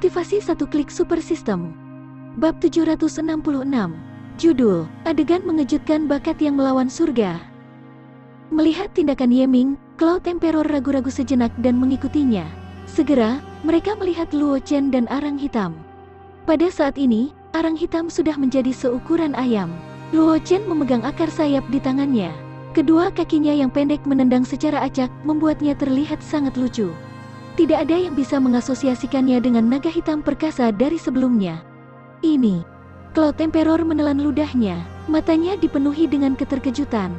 Kultivasi satu klik super system. Bab 766. Judul, Adegan Mengejutkan Bakat yang Melawan Surga. Melihat tindakan Yeming, Cloud Emperor ragu-ragu sejenak dan mengikutinya. Segera, mereka melihat Luo Chen dan arang hitam. Pada saat ini, arang hitam sudah menjadi seukuran ayam. Luo Chen memegang akar sayap di tangannya. Kedua kakinya yang pendek menendang secara acak, membuatnya terlihat sangat lucu. Tidak ada yang bisa mengasosiasikannya dengan naga hitam perkasa dari sebelumnya. Ini. Cloud Emperor menelan ludahnya, matanya dipenuhi dengan keterkejutan.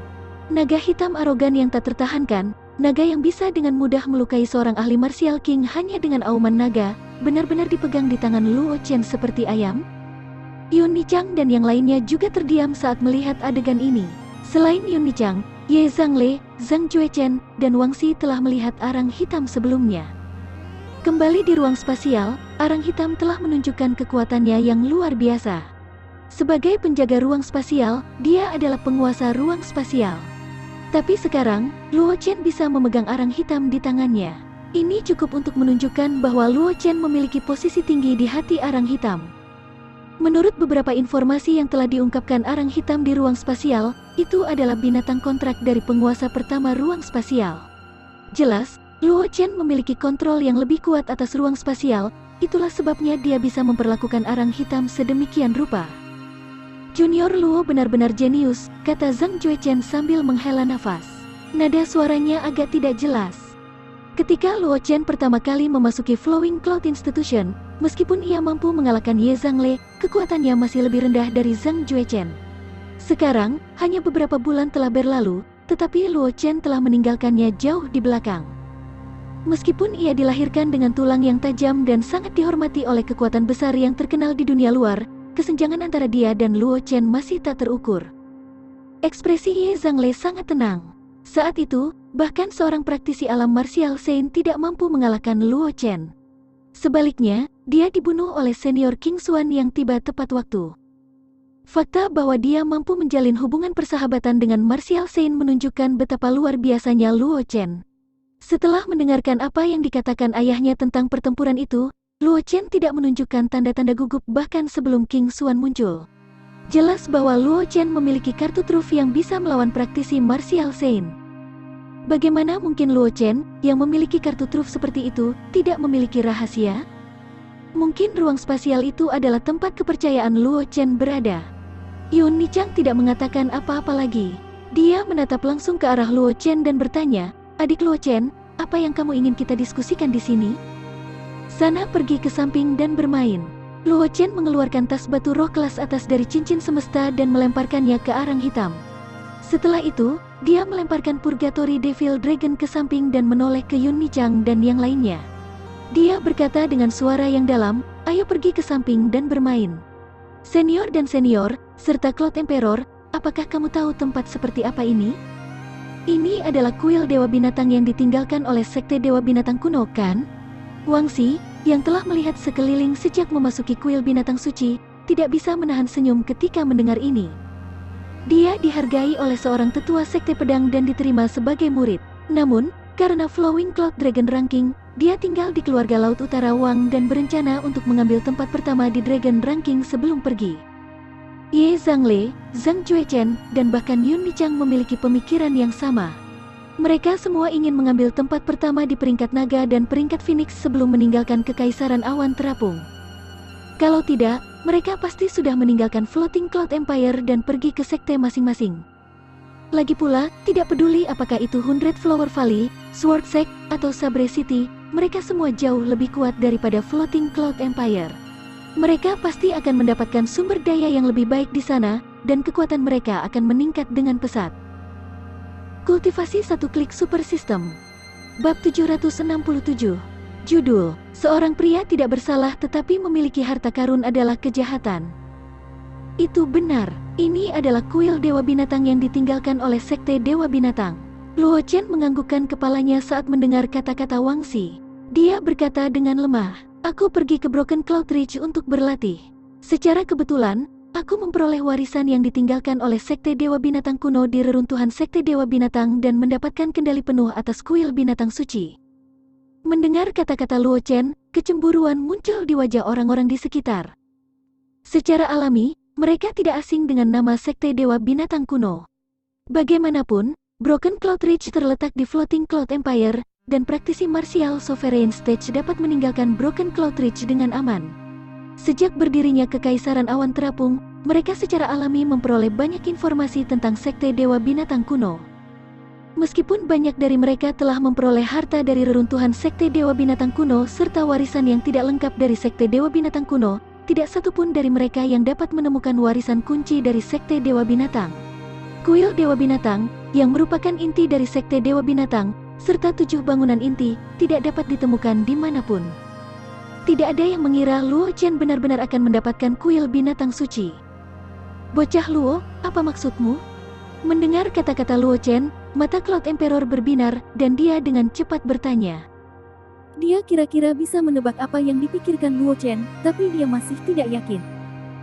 Naga hitam arogan yang tak tertahankan, naga yang bisa dengan mudah melukai seorang ahli martial king hanya dengan auman naga, benar-benar dipegang di tangan Luo Chen seperti ayam. Yun Nichang dan yang lainnya juga terdiam saat melihat adegan ini. Selain Yun Nichang, Ye Zhangle, Zhang Juechen, dan Wang Xi telah melihat arang hitam sebelumnya. Kembali di ruang spasial, arang hitam telah menunjukkan kekuatannya yang luar biasa. Sebagai penjaga ruang spasial, dia adalah penguasa ruang spasial. Tapi sekarang, Luo Chen bisa memegang arang hitam di tangannya. Ini cukup untuk menunjukkan bahwa Luo Chen memiliki posisi tinggi di hati arang hitam. Menurut beberapa informasi yang telah diungkapkan arang hitam di ruang spasial, itu adalah binatang kontrak dari penguasa pertama ruang spasial. Jelas, Luo Chen memiliki kontrol yang lebih kuat atas ruang spasial, itulah sebabnya dia bisa memperlakukan arang hitam sedemikian rupa. Junior Luo benar-benar jenius, kata Zhang Juechen sambil menghela nafas. Nada suaranya agak tidak jelas. Ketika Luo Chen pertama kali memasuki Flowing Cloud Institution, meskipun ia mampu mengalahkan Ye Zhangle, kekuatannya masih lebih rendah dari Zhang Juechen. Sekarang, hanya beberapa bulan telah berlalu, tetapi Luo Chen telah meninggalkannya jauh di belakang. Meskipun ia dilahirkan dengan tulang yang tajam dan sangat dihormati oleh kekuatan besar yang terkenal di dunia luar, kesenjangan antara dia dan Luo Chen masih tak terukur. Ekspresi Ye Zhangle sangat tenang. Saat itu, bahkan seorang praktisi alam martial Sein tidak mampu mengalahkan Luo Chen. Sebaliknya, dia dibunuh oleh senior King Xuan yang tiba tepat waktu. Fakta bahwa dia mampu menjalin hubungan persahabatan dengan martial Sein menunjukkan betapa luar biasanya Luo Chen. Setelah mendengarkan apa yang dikatakan ayahnya tentang pertempuran itu, Luo Chen tidak menunjukkan tanda-tanda gugup bahkan sebelum King Xuan muncul. Jelas bahwa Luo Chen memiliki kartu truf yang bisa melawan praktisi martial Sein. Bagaimana mungkin Luo Chen, yang memiliki kartu truf seperti itu, tidak memiliki rahasia? Mungkin ruang spasial itu adalah tempat kepercayaan Luo Chen berada. Yun Nichang tidak mengatakan apa-apa lagi. Dia menatap langsung ke arah Luo Chen dan bertanya, "Adik Luo Chen, apa yang kamu ingin kita diskusikan di sini?" Sana pergi ke samping dan bermain. Luo Chen mengeluarkan tas batu roh kelas atas dari cincin semesta dan melemparkannya ke arang hitam. Setelah itu, dia melemparkan Purgatory Devil Dragon ke samping dan menoleh ke Yun Nichang dan yang lainnya. Dia berkata dengan suara yang dalam, "Ayo pergi ke samping dan bermain." Senior dan senior, serta Cloud Emperor, apakah kamu tahu tempat seperti apa ini? Ini adalah kuil Dewa Binatang yang ditinggalkan oleh Sekte Dewa Binatang kuno, kan? Wang Xi, yang telah melihat sekeliling sejak memasuki kuil binatang suci, tidak bisa menahan senyum ketika mendengar ini. Dia dihargai oleh seorang tetua sekte pedang dan diterima sebagai murid. Namun, karena Flowing Cloud Dragon Ranking, dia tinggal di keluarga Laut Utara Wang dan berencana untuk mengambil tempat pertama di Dragon Ranking sebelum pergi. Ye Zhangle, Zhang Juechen, dan bahkan Yun Nichang memiliki pemikiran yang sama. Mereka semua ingin mengambil tempat pertama di peringkat naga dan peringkat Phoenix sebelum meninggalkan kekaisaran awan terapung. Kalau tidak, mereka pasti sudah meninggalkan Floating Cloud Empire dan pergi ke sekte masing-masing. Lagi pula, tidak peduli apakah itu 100 Flower Valley, Sword Sect, atau Sabre City, mereka semua jauh lebih kuat daripada Floating Cloud Empire. Mereka pasti akan mendapatkan sumber daya yang lebih baik di sana, dan kekuatan mereka akan meningkat dengan pesat. Kultivasi satu klik super system. Bab 767. Judul, Seorang pria tidak bersalah tetapi memiliki harta karun adalah kejahatan. Itu benar, ini adalah kuil Dewa Binatang yang ditinggalkan oleh Sekte Dewa Binatang. Luo Chen menganggukkan kepalanya saat mendengar kata-kata Wang Xi. Dia berkata dengan lemah, "Aku pergi ke Broken Cloud Ridge untuk berlatih. Secara kebetulan, aku memperoleh warisan yang ditinggalkan oleh Sekte Dewa Binatang kuno di reruntuhan Sekte Dewa Binatang dan mendapatkan kendali penuh atas kuil binatang suci." Mendengar kata-kata Luo Chen, kecemburuan muncul di wajah orang-orang di sekitar. Secara alami, mereka tidak asing dengan nama Sekte Dewa Binatang Kuno. Bagaimanapun, Broken Cloud Ridge terletak di Floating Cloud Empire, dan praktisi martial Sovereign Stage dapat meninggalkan Broken Cloud Ridge dengan aman. Sejak berdirinya Kekaisaran Awan Terapung, mereka secara alami memperoleh banyak informasi tentang Sekte Dewa Binatang Kuno. Meskipun banyak dari mereka telah memperoleh harta dari reruntuhan Sekte Dewa Binatang Kuno serta warisan yang tidak lengkap dari Sekte Dewa Binatang Kuno, tidak satupun dari mereka yang dapat menemukan warisan kunci dari Sekte Dewa Binatang. Kuil Dewa Binatang, yang merupakan inti dari Sekte Dewa Binatang, serta 7 bangunan inti, tidak dapat ditemukan dimanapun. Tidak ada yang mengira Luo Chen benar-benar akan mendapatkan kuil binatang suci. Bocah Luo, apa maksudmu? Mendengar kata-kata Luo Chen, mata Cloud Emperor berbinar, dan dia dengan cepat bertanya. Dia kira-kira bisa menebak apa yang dipikirkan Luo Chen, tapi dia masih tidak yakin.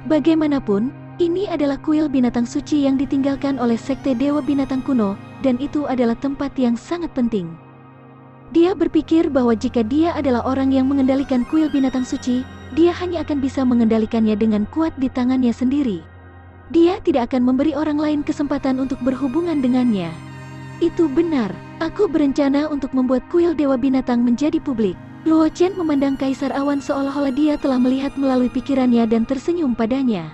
Bagaimanapun, ini adalah kuil binatang suci yang ditinggalkan oleh Sekte Dewa Binatang Kuno, dan itu adalah tempat yang sangat penting. Dia berpikir bahwa jika dia adalah orang yang mengendalikan kuil binatang suci, dia hanya akan bisa mengendalikannya dengan kuat di tangannya sendiri. Dia tidak akan memberi orang lain kesempatan untuk berhubungan dengannya. Itu benar, aku berencana untuk membuat kuil Dewa Binatang menjadi publik. Luo Chen memandang Kaisar Awan seolah-olah dia telah melihat melalui pikirannya dan tersenyum padanya.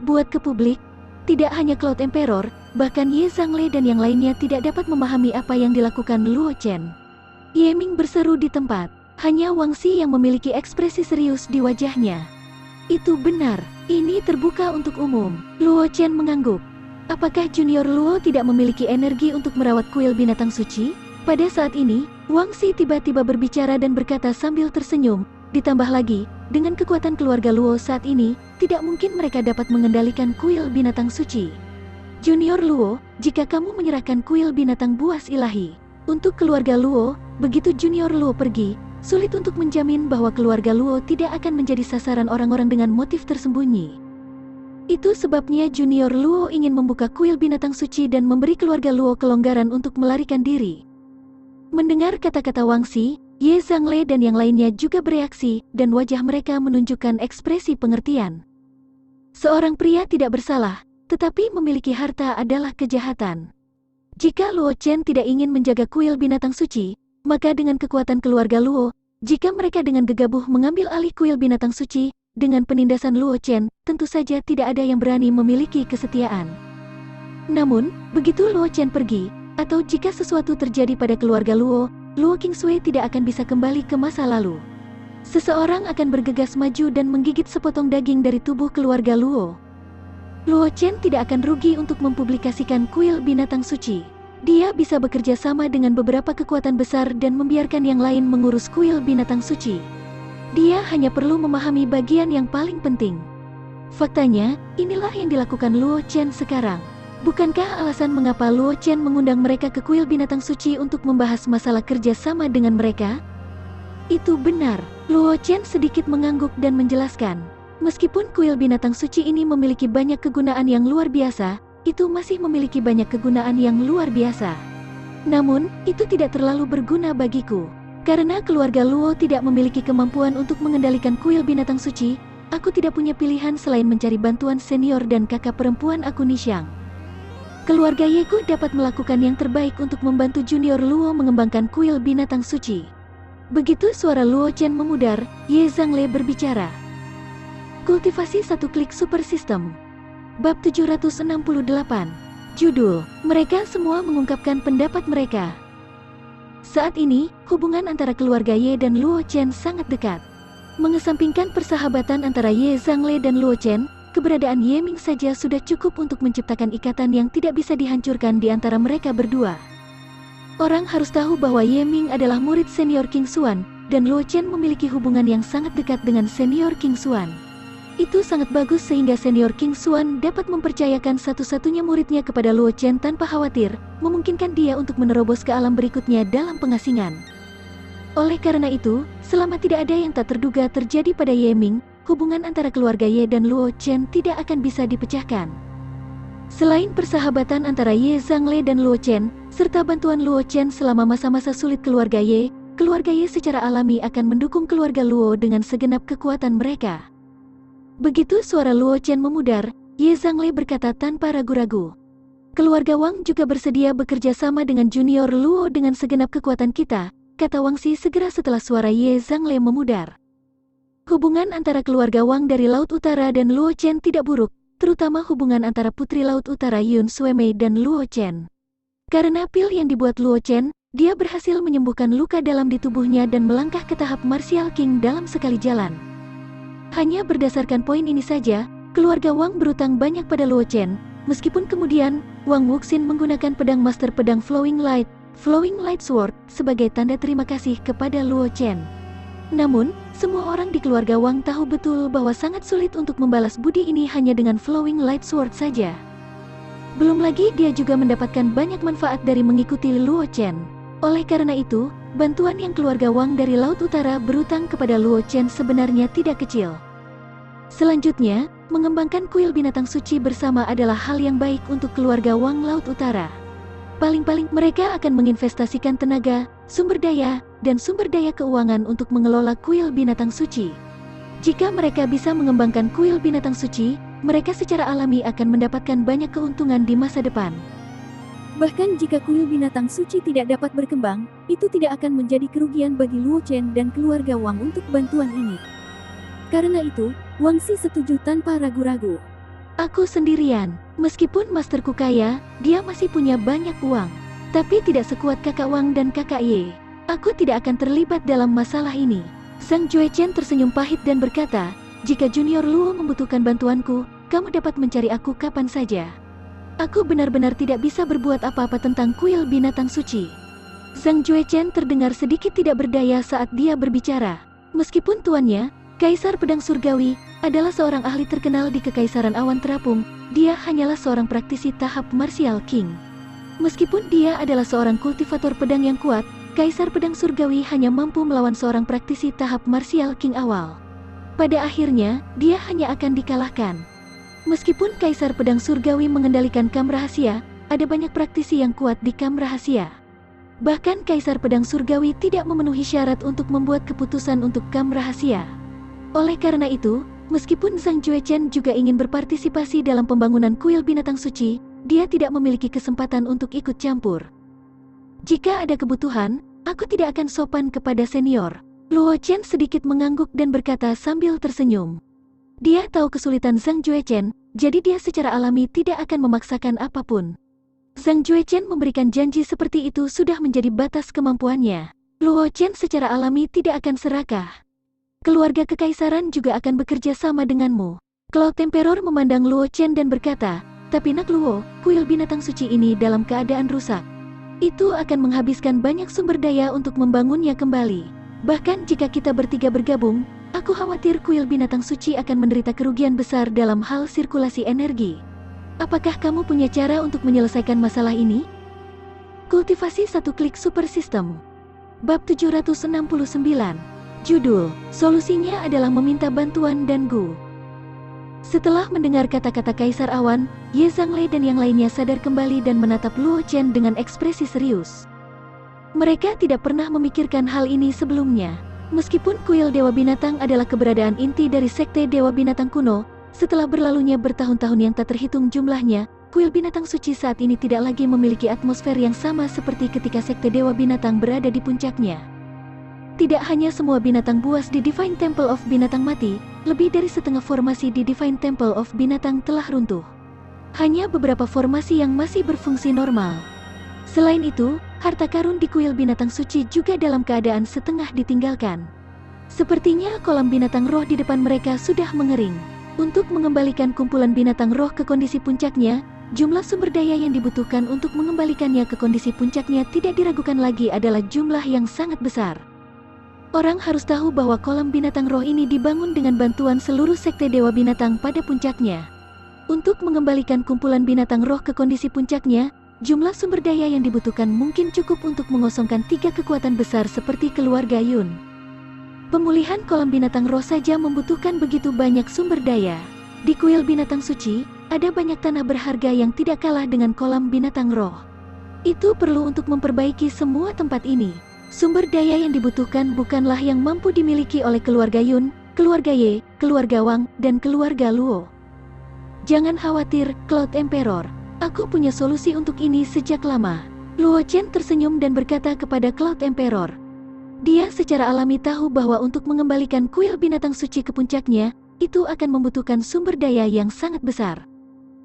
Buat ke publik? Tidak hanya Cloud Emperor, bahkan Ye Zhangle dan yang lainnya tidak dapat memahami apa yang dilakukan Luo Chen. Ye Ming berseru di tempat, hanya Wang Xi yang memiliki ekspresi serius di wajahnya. Itu benar, ini terbuka untuk umum. Luo Chen mengangguk. Apakah Junior Luo tidak memiliki energi untuk merawat kuil binatang suci? Pada saat ini, Wang Xi tiba-tiba berbicara dan berkata sambil tersenyum, ditambah lagi, dengan kekuatan keluarga Luo saat ini, tidak mungkin mereka dapat mengendalikan kuil binatang suci. Junior Luo, jika kamu menyerahkan kuil binatang buas ilahi untuk keluarga Luo, begitu Junior Luo pergi, sulit untuk menjamin bahwa keluarga Luo tidak akan menjadi sasaran orang-orang dengan motif tersembunyi. Itu sebabnya Junior Luo ingin membuka kuil binatang suci dan memberi keluarga Luo kelonggaran untuk melarikan diri. Mendengar kata-kata Wang Xi, Ye Zhangle dan yang lainnya juga bereaksi, dan wajah mereka menunjukkan ekspresi pengertian. Seorang pria tidak bersalah, tetapi memiliki harta adalah kejahatan. Jika Luo Chen tidak ingin menjaga kuil binatang suci, maka dengan kekuatan keluarga Luo, jika mereka dengan gegabah mengambil alih kuil binatang suci, dengan penindasan Luo Chen, tentu saja tidak ada yang berani memiliki kesetiaan. Namun, begitu Luo Chen pergi, atau jika sesuatu terjadi pada keluarga Luo, Luo Qingsui tidak akan bisa kembali ke masa lalu. Seseorang akan bergegas maju dan menggigit sepotong daging dari tubuh keluarga Luo. Luo Chen tidak akan rugi untuk mempublikasikan kuil binatang suci. Dia bisa bekerja sama dengan beberapa kekuatan besar dan membiarkan yang lain mengurus kuil binatang suci. Dia hanya perlu memahami bagian yang paling penting. Faktanya, inilah yang dilakukan Luo Chen sekarang. Bukankah alasan mengapa Luo Chen mengundang mereka ke kuil binatang suci untuk membahas masalah kerja sama dengan mereka? Itu benar, Luo Chen sedikit mengangguk dan menjelaskan. Meskipun kuil binatang suci ini memiliki banyak kegunaan yang luar biasa, itu masih memiliki banyak kegunaan yang luar biasa. Namun, itu tidak terlalu berguna bagiku. Karena keluarga Luo tidak memiliki kemampuan untuk mengendalikan kuil binatang suci, aku tidak punya pilihan selain mencari bantuan senior dan kakak perempuan aku Nishang. Keluarga Yeku dapat melakukan yang terbaik untuk membantu Junior Luo mengembangkan kuil binatang suci. Begitu suara Luo Chen memudar, Ye Zhangle berbicara. Kultivasi satu klik super system. Bab 768. Judul, mereka semua mengungkapkan pendapat mereka. Saat ini, hubungan antara keluarga Ye dan Luo Chen sangat dekat. Mengesampingkan persahabatan antara Ye Zhangle dan Luo Chen, keberadaan Ye Ming saja sudah cukup untuk menciptakan ikatan yang tidak bisa dihancurkan di antara mereka berdua. Orang harus tahu bahwa Ye Ming adalah murid senior King Xuan, dan Luo Chen memiliki hubungan yang sangat dekat dengan senior King Xuan. Itu sangat bagus sehingga senior King Xuan dapat mempercayakan satu-satunya muridnya kepada Luo Chen tanpa khawatir, memungkinkan dia untuk menerobos ke alam berikutnya dalam pengasingan. Oleh karena itu, selama tidak ada yang tak terduga terjadi pada Ye Ming, hubungan antara keluarga Ye dan Luo Chen tidak akan bisa dipecahkan. Selain persahabatan antara Ye Zhangle dan Luo Chen, serta bantuan Luo Chen selama masa-masa sulit keluarga Ye, keluarga Ye secara alami akan mendukung keluarga Luo dengan segenap kekuatan mereka. Begitu suara Luo Chen memudar, Ye Zhangle berkata tanpa ragu-ragu. Keluarga Wang juga bersedia bekerja sama dengan junior Luo dengan segenap kekuatan kita, kata Wang Xi segera setelah suara Ye Zhangle memudar. Hubungan antara keluarga Wang dari Laut Utara dan Luo Chen tidak buruk, terutama hubungan antara Putri Laut Utara Yun Suemei dan Luo Chen. Karena pil yang dibuat Luo Chen, dia berhasil menyembuhkan luka dalam di tubuhnya dan melangkah ke tahap Martial King dalam sekali jalan. Hanya berdasarkan poin ini saja, keluarga Wang berutang banyak pada Luo Chen, meskipun kemudian, Wang Wuxin menggunakan pedang Master Pedang Flowing Light Sword, sebagai tanda terima kasih kepada Luo Chen. Namun, semua orang di keluarga Wang tahu betul bahwa sangat sulit untuk membalas budi ini hanya dengan Flowing Light Sword saja. Belum lagi dia juga mendapatkan banyak manfaat dari mengikuti Luo Chen. Oleh karena itu, bantuan yang keluarga Wang dari Laut Utara berutang kepada Luo Chen sebenarnya tidak kecil. Selanjutnya, mengembangkan kuil binatang suci bersama adalah hal yang baik untuk keluarga Wang Laut Utara. Paling-paling mereka akan menginvestasikan tenaga, sumber daya, dan sumber daya keuangan untuk mengelola kuil binatang suci. Jika mereka bisa mengembangkan kuil binatang suci, mereka secara alami akan mendapatkan banyak keuntungan di masa depan. Bahkan jika kuil binatang suci tidak dapat berkembang, itu tidak akan menjadi kerugian bagi Luo Chen dan keluarga Wang untuk bantuan ini. Karena itu, Wang Xi setuju tanpa ragu-ragu. Aku sendirian, meskipun masterku kaya, dia masih punya banyak uang. Tapi tidak sekuat kakak Wang dan kakak Ye. Aku tidak akan terlibat dalam masalah ini. Zhang Juechen tersenyum pahit dan berkata, jika junior Luo membutuhkan bantuanku, kamu dapat mencari aku kapan saja. Aku benar-benar tidak bisa berbuat apa-apa tentang kuil binatang suci. Zhang Juechen terdengar sedikit tidak berdaya saat dia berbicara. Meskipun tuannya, Kaisar Pedang Surgawi, adalah seorang ahli terkenal di Kekaisaran Awan Terapung, dia hanyalah seorang praktisi tahap Martial King. Meskipun dia adalah seorang kultivator pedang yang kuat, Kaisar Pedang Surgawi hanya mampu melawan seorang praktisi tahap Martial King awal. Pada akhirnya, dia hanya akan dikalahkan. Meskipun Kaisar Pedang Surgawi mengendalikan kam rahasia, ada banyak praktisi yang kuat di kam rahasia. Bahkan Kaisar Pedang Surgawi tidak memenuhi syarat untuk membuat keputusan untuk kam rahasia. Oleh karena itu, meskipun Zhang Juechen juga ingin berpartisipasi dalam pembangunan kuil binatang suci, dia tidak memiliki kesempatan untuk ikut campur. Jika ada kebutuhan, aku tidak akan sopan kepada senior. Luo Chen sedikit mengangguk dan berkata sambil tersenyum. Dia tahu kesulitan Zhang Juechen, jadi dia secara alami tidak akan memaksakan apapun. Zhang Juechen memberikan janji seperti itu sudah menjadi batas kemampuannya. Luo Chen secara alami tidak akan serakah. Keluarga kekaisaran juga akan bekerja sama denganmu. Cloud Emperor memandang Luo Chen dan berkata, tapi nak Luo, kuil binatang suci ini dalam keadaan rusak. Itu akan menghabiskan banyak sumber daya untuk membangunnya kembali. Bahkan jika kita bertiga bergabung, aku khawatir kuil binatang suci akan menderita kerugian besar dalam hal sirkulasi energi. Apakah kamu punya cara untuk menyelesaikan masalah ini? Kultivasi satu klik super system. Bab 769. Judul, solusinya adalah meminta bantuan dan Gu. Setelah mendengar kata-kata Kaisar Awan, Ye Zhangle dan yang lainnya sadar kembali dan menatap Luo Chen dengan ekspresi serius. Mereka tidak pernah memikirkan hal ini sebelumnya. Meskipun kuil Dewa Binatang adalah keberadaan inti dari Sekte Dewa Binatang kuno, setelah berlalunya bertahun-tahun yang tak terhitung jumlahnya, kuil binatang suci saat ini tidak lagi memiliki atmosfer yang sama seperti ketika Sekte Dewa Binatang berada di puncaknya. Tidak hanya semua binatang buas di Divine Temple of Binatang mati, lebih dari setengah formasi di Divine Temple of Binatang telah runtuh. Hanya beberapa formasi yang masih berfungsi normal. Selain itu, harta karun di kuil binatang suci juga dalam keadaan setengah ditinggalkan. Sepertinya kolam binatang roh di depan mereka sudah mengering. Untuk mengembalikan kumpulan binatang roh ke kondisi puncaknya, jumlah sumber daya yang dibutuhkan untuk mengembalikannya ke kondisi puncaknya tidak diragukan lagi adalah jumlah yang sangat besar. Orang harus tahu bahwa kolam binatang roh ini dibangun dengan bantuan seluruh Sekte Dewa Binatang pada puncaknya. Untuk mengembalikan kumpulan binatang roh ke kondisi puncaknya, jumlah sumber daya yang dibutuhkan mungkin cukup untuk mengosongkan 3 kekuatan besar seperti keluarga Yun. Pemulihan kolam binatang roh saja membutuhkan begitu banyak sumber daya. Di kuil binatang suci, ada banyak tanah berharga yang tidak kalah dengan kolam binatang roh. Itu perlu untuk memperbaiki semua tempat ini. Sumber daya yang dibutuhkan bukanlah yang mampu dimiliki oleh keluarga Yun, keluarga Ye, keluarga Wang, dan keluarga Luo. Jangan khawatir, Cloud Emperor. Aku punya solusi untuk ini sejak lama. Luo Chen tersenyum dan berkata kepada Cloud Emperor. Dia secara alami tahu bahwa untuk mengembalikan kuil binatang suci ke puncaknya, itu akan membutuhkan sumber daya yang sangat besar.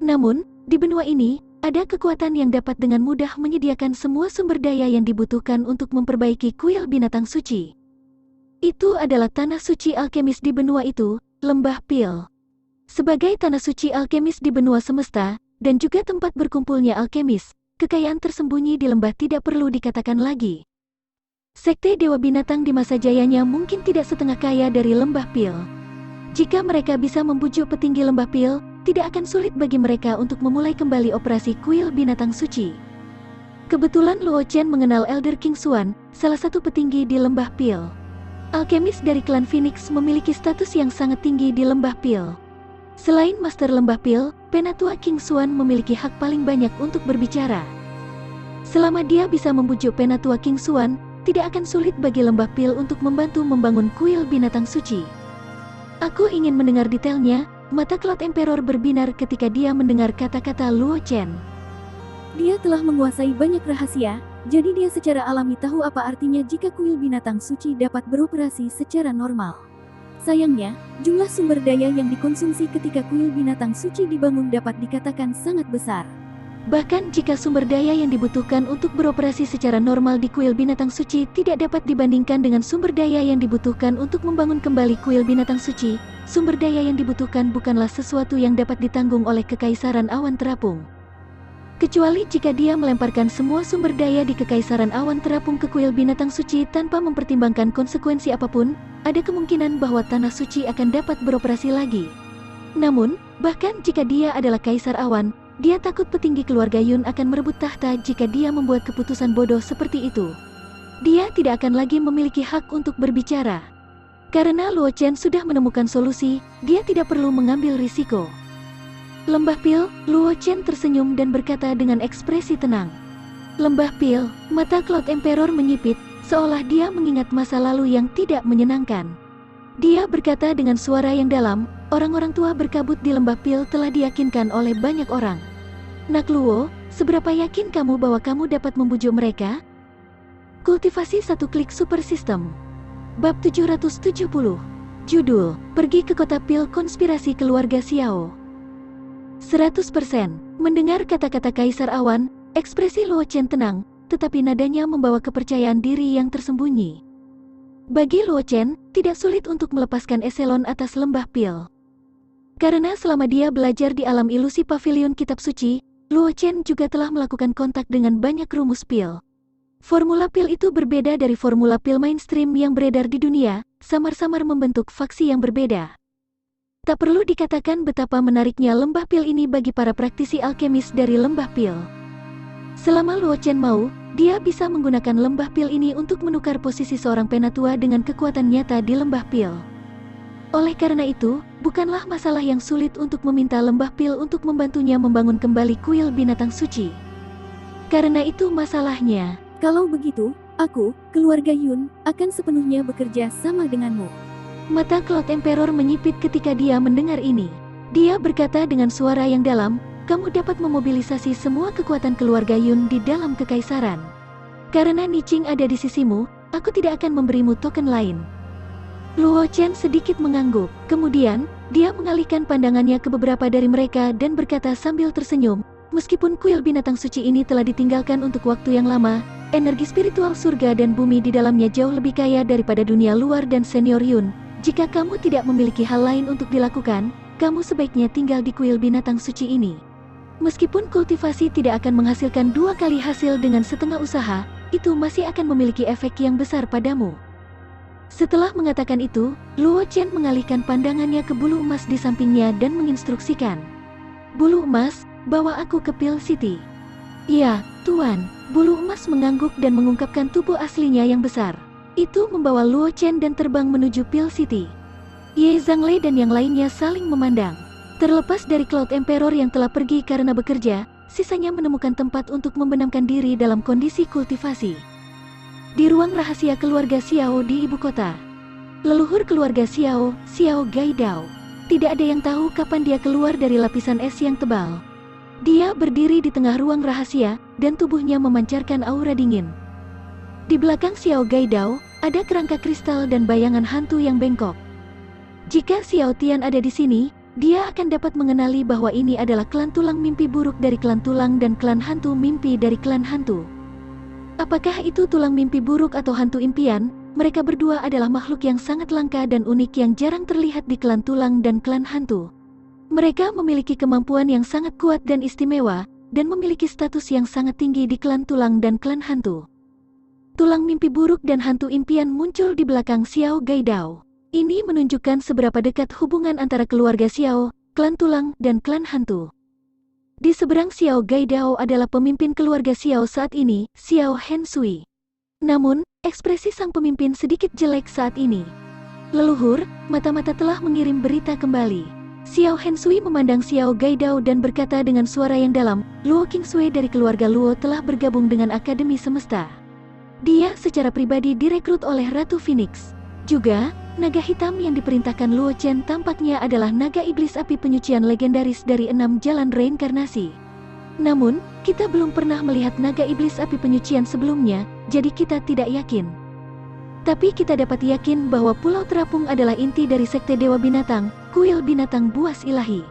Namun, di benua ini, ada kekuatan yang dapat dengan mudah menyediakan semua sumber daya yang dibutuhkan untuk memperbaiki kuil binatang suci. Itu adalah tanah suci alkemis di benua itu, Lembah Pil. Sebagai tanah suci alkemis di benua semesta, dan juga tempat berkumpulnya alkemis, kekayaan tersembunyi di lembah tidak perlu dikatakan lagi. Sekte Dewa Binatang di masa jayanya mungkin tidak setengah kaya dari Lembah Pil. Jika mereka bisa membujuk petinggi Lembah Pil, tidak akan sulit bagi mereka untuk memulai kembali operasi kuil binatang suci. Kebetulan Luo Chen mengenal Elder King Xuan, salah satu petinggi di Lembah Pil. Alkemis dari klan Phoenix memiliki status yang sangat tinggi di Lembah Pil. Selain Master Lembah Pil, Penatua King Xuan memiliki hak paling banyak untuk berbicara. Selama dia bisa membujuk Penatua King Xuan, tidak akan sulit bagi Lembah Pil untuk membantu membangun kuil binatang suci. Aku ingin mendengar detailnya. Mata Cloud Emperor berbinar ketika dia mendengar kata-kata Luo Chen. Dia telah menguasai banyak rahasia, jadi dia secara alami tahu apa artinya jika kuil binatang suci dapat beroperasi secara normal. Sayangnya, jumlah sumber daya yang dikonsumsi ketika kuil binatang suci dibangun dapat dikatakan sangat besar. Bahkan jika sumber daya yang dibutuhkan untuk beroperasi secara normal di kuil binatang suci tidak dapat dibandingkan dengan sumber daya yang dibutuhkan untuk membangun kembali kuil binatang suci, sumber daya yang dibutuhkan bukanlah sesuatu yang dapat ditanggung oleh Kekaisaran Awan Terapung. Kecuali jika dia melemparkan semua sumber daya di Kekaisaran Awan Terapung ke kuil binatang suci tanpa mempertimbangkan konsekuensi apapun, ada kemungkinan bahwa tanah suci akan dapat beroperasi lagi. Namun, bahkan jika dia adalah Kaisar Awan, dia takut petinggi keluarga Yun akan merebut tahta jika dia membuat keputusan bodoh seperti itu. Dia tidak akan lagi memiliki hak untuk berbicara. Karena Luo Chen sudah menemukan solusi, dia tidak perlu mengambil risiko. Lembah Pil, Luo Chen tersenyum dan berkata dengan ekspresi tenang. Lembah Pil, mata Cloud Emperor menyipit, seolah dia mengingat masa lalu yang tidak menyenangkan. Dia berkata dengan suara yang dalam, orang-orang tua berkabut di Lembah Pil telah diyakinkan oleh banyak orang. Nak Luo, seberapa yakin kamu bahwa kamu dapat membujuk mereka? Kultivasi satu klik super system. Bab 770. Judul, Pergi ke Kota Pil Konspirasi Keluarga Xiao. 100%. Mendengar kata-kata Kaisar Awan, ekspresi Luo Chen tenang, tetapi nadanya membawa kepercayaan diri yang tersembunyi. Bagi Luo Chen, tidak sulit untuk melepaskan eselon atas Lembah Pil. Karena selama dia belajar di alam ilusi pavilion kitab suci, Luo Chen juga telah melakukan kontak dengan banyak rumus pil. Formula pil itu berbeda dari formula pil mainstream yang beredar di dunia, samar-samar membentuk faksi yang berbeda. Tak perlu dikatakan betapa menariknya Lembah Pil ini bagi para praktisi alkemis dari Lembah Pil. Selama Luo Chen mau, dia bisa menggunakan Lembah Pil ini untuk menukar posisi seorang penatua dengan kekuatan nyata di Lembah Pil. Oleh karena itu, bukanlah masalah yang sulit untuk meminta Lembah Pil untuk membantunya membangun kembali kuil binatang suci. Karena itu masalahnya. Kalau begitu, aku, keluarga Yun, akan sepenuhnya bekerja sama denganmu. Mata Cloud Emperor menyipit ketika dia mendengar ini. Dia berkata dengan suara yang dalam, kamu dapat memobilisasi semua kekuatan keluarga Yun di dalam kekaisaran. Karena Niching ada di sisimu, aku tidak akan memberimu token lain. Luo Chen sedikit mengangguk, kemudian, dia mengalihkan pandangannya ke beberapa dari mereka dan berkata sambil tersenyum, meskipun kuil binatang suci ini telah ditinggalkan untuk waktu yang lama, energi spiritual surga dan bumi di dalamnya jauh lebih kaya daripada dunia luar dan senior Yun. Jika kamu tidak memiliki hal lain untuk dilakukan, kamu sebaiknya tinggal di kuil binatang suci ini. Meskipun kultivasi tidak akan menghasilkan 2 kali hasil dengan setengah usaha, itu masih akan memiliki efek yang besar padamu. Setelah mengatakan itu, Luo Chen mengalihkan pandangannya ke bulu emas di sampingnya dan menginstruksikan. Bulu emas, bawa aku ke Pil City. Ya, Tuan. Bulu emas mengangguk dan mengungkapkan tubuh aslinya yang besar. Itu membawa Luo Chen dan terbang menuju Pil City. Ye Zhanglei dan yang lainnya saling memandang. Terlepas dari Cloud Emperor yang telah pergi karena bekerja, sisanya menemukan tempat untuk membenamkan diri dalam kondisi kultivasi. di ruang rahasia keluarga Xiao di ibu kota. Leluhur keluarga Xiao, Xiao Gaidao. Tidak ada yang tahu kapan dia keluar dari lapisan es yang tebal. Dia berdiri di tengah ruang rahasia, dan tubuhnya memancarkan aura dingin. Di belakang Xiao Gaidao, ada kerangka kristal dan bayangan hantu yang bengkok. Jika Xiao Tian ada di sini, dia akan dapat mengenali bahwa ini adalah klan tulang mimpi buruk dari klan tulang dan klan hantu mimpi dari klan hantu. Apakah itu tulang mimpi buruk atau hantu impian? Mereka berdua adalah makhluk yang sangat langka dan unik yang jarang terlihat di klan tulang dan klan hantu. Mereka memiliki kemampuan yang sangat kuat dan istimewa, dan memiliki status yang sangat tinggi di klan tulang dan klan hantu. Tulang mimpi buruk dan hantu impian muncul di belakang Xiao Gaidao. Ini menunjukkan seberapa dekat hubungan antara keluarga Xiao, klan tulang, dan klan hantu. Di seberang Xiao Gaidao adalah pemimpin keluarga Xiao saat ini, Xiao Hensui. Namun, ekspresi sang pemimpin sedikit jelek saat ini. Leluhur, mata-mata telah mengirim berita kembali. Xiao Hensui memandang Xiao Gaidao dan berkata dengan suara yang dalam, Luo Qingsui dari keluarga Luo telah bergabung dengan Akademi Semesta. Dia secara pribadi direkrut oleh Ratu Phoenix. Juga, naga hitam yang diperintahkan Luo Chen tampaknya adalah naga iblis api penyucian legendaris dari 6 jalan reinkarnasi. Namun, kita belum pernah melihat naga iblis api penyucian sebelumnya, jadi kita tidak yakin. Tapi kita dapat yakin bahwa Pulau Terapung adalah inti dari Sekte Dewa Binatang, kuil binatang buas ilahi.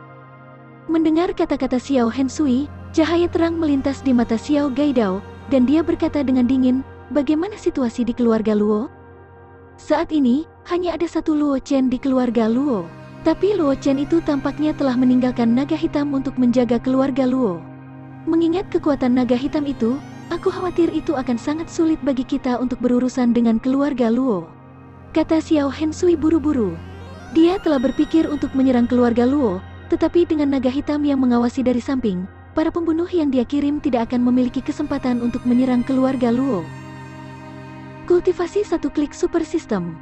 Mendengar kata-kata Xiao Hensui, cahaya terang melintas di mata Xiao Gaidao, dan dia berkata dengan dingin, bagaimana situasi di keluarga Luo? Saat ini, hanya ada satu Luo Chen di keluarga Luo. Tapi Luo Chen itu tampaknya telah meninggalkan naga hitam untuk menjaga keluarga Luo. Mengingat kekuatan naga hitam itu, aku khawatir itu akan sangat sulit bagi kita untuk berurusan dengan keluarga Luo. Kata Xiao Hensui buru-buru. Dia telah berpikir untuk menyerang keluarga Luo, tetapi dengan naga hitam yang mengawasi dari samping, para pembunuh yang dia kirim tidak akan memiliki kesempatan untuk menyerang keluarga Luo. Kultivasi satu klik super system.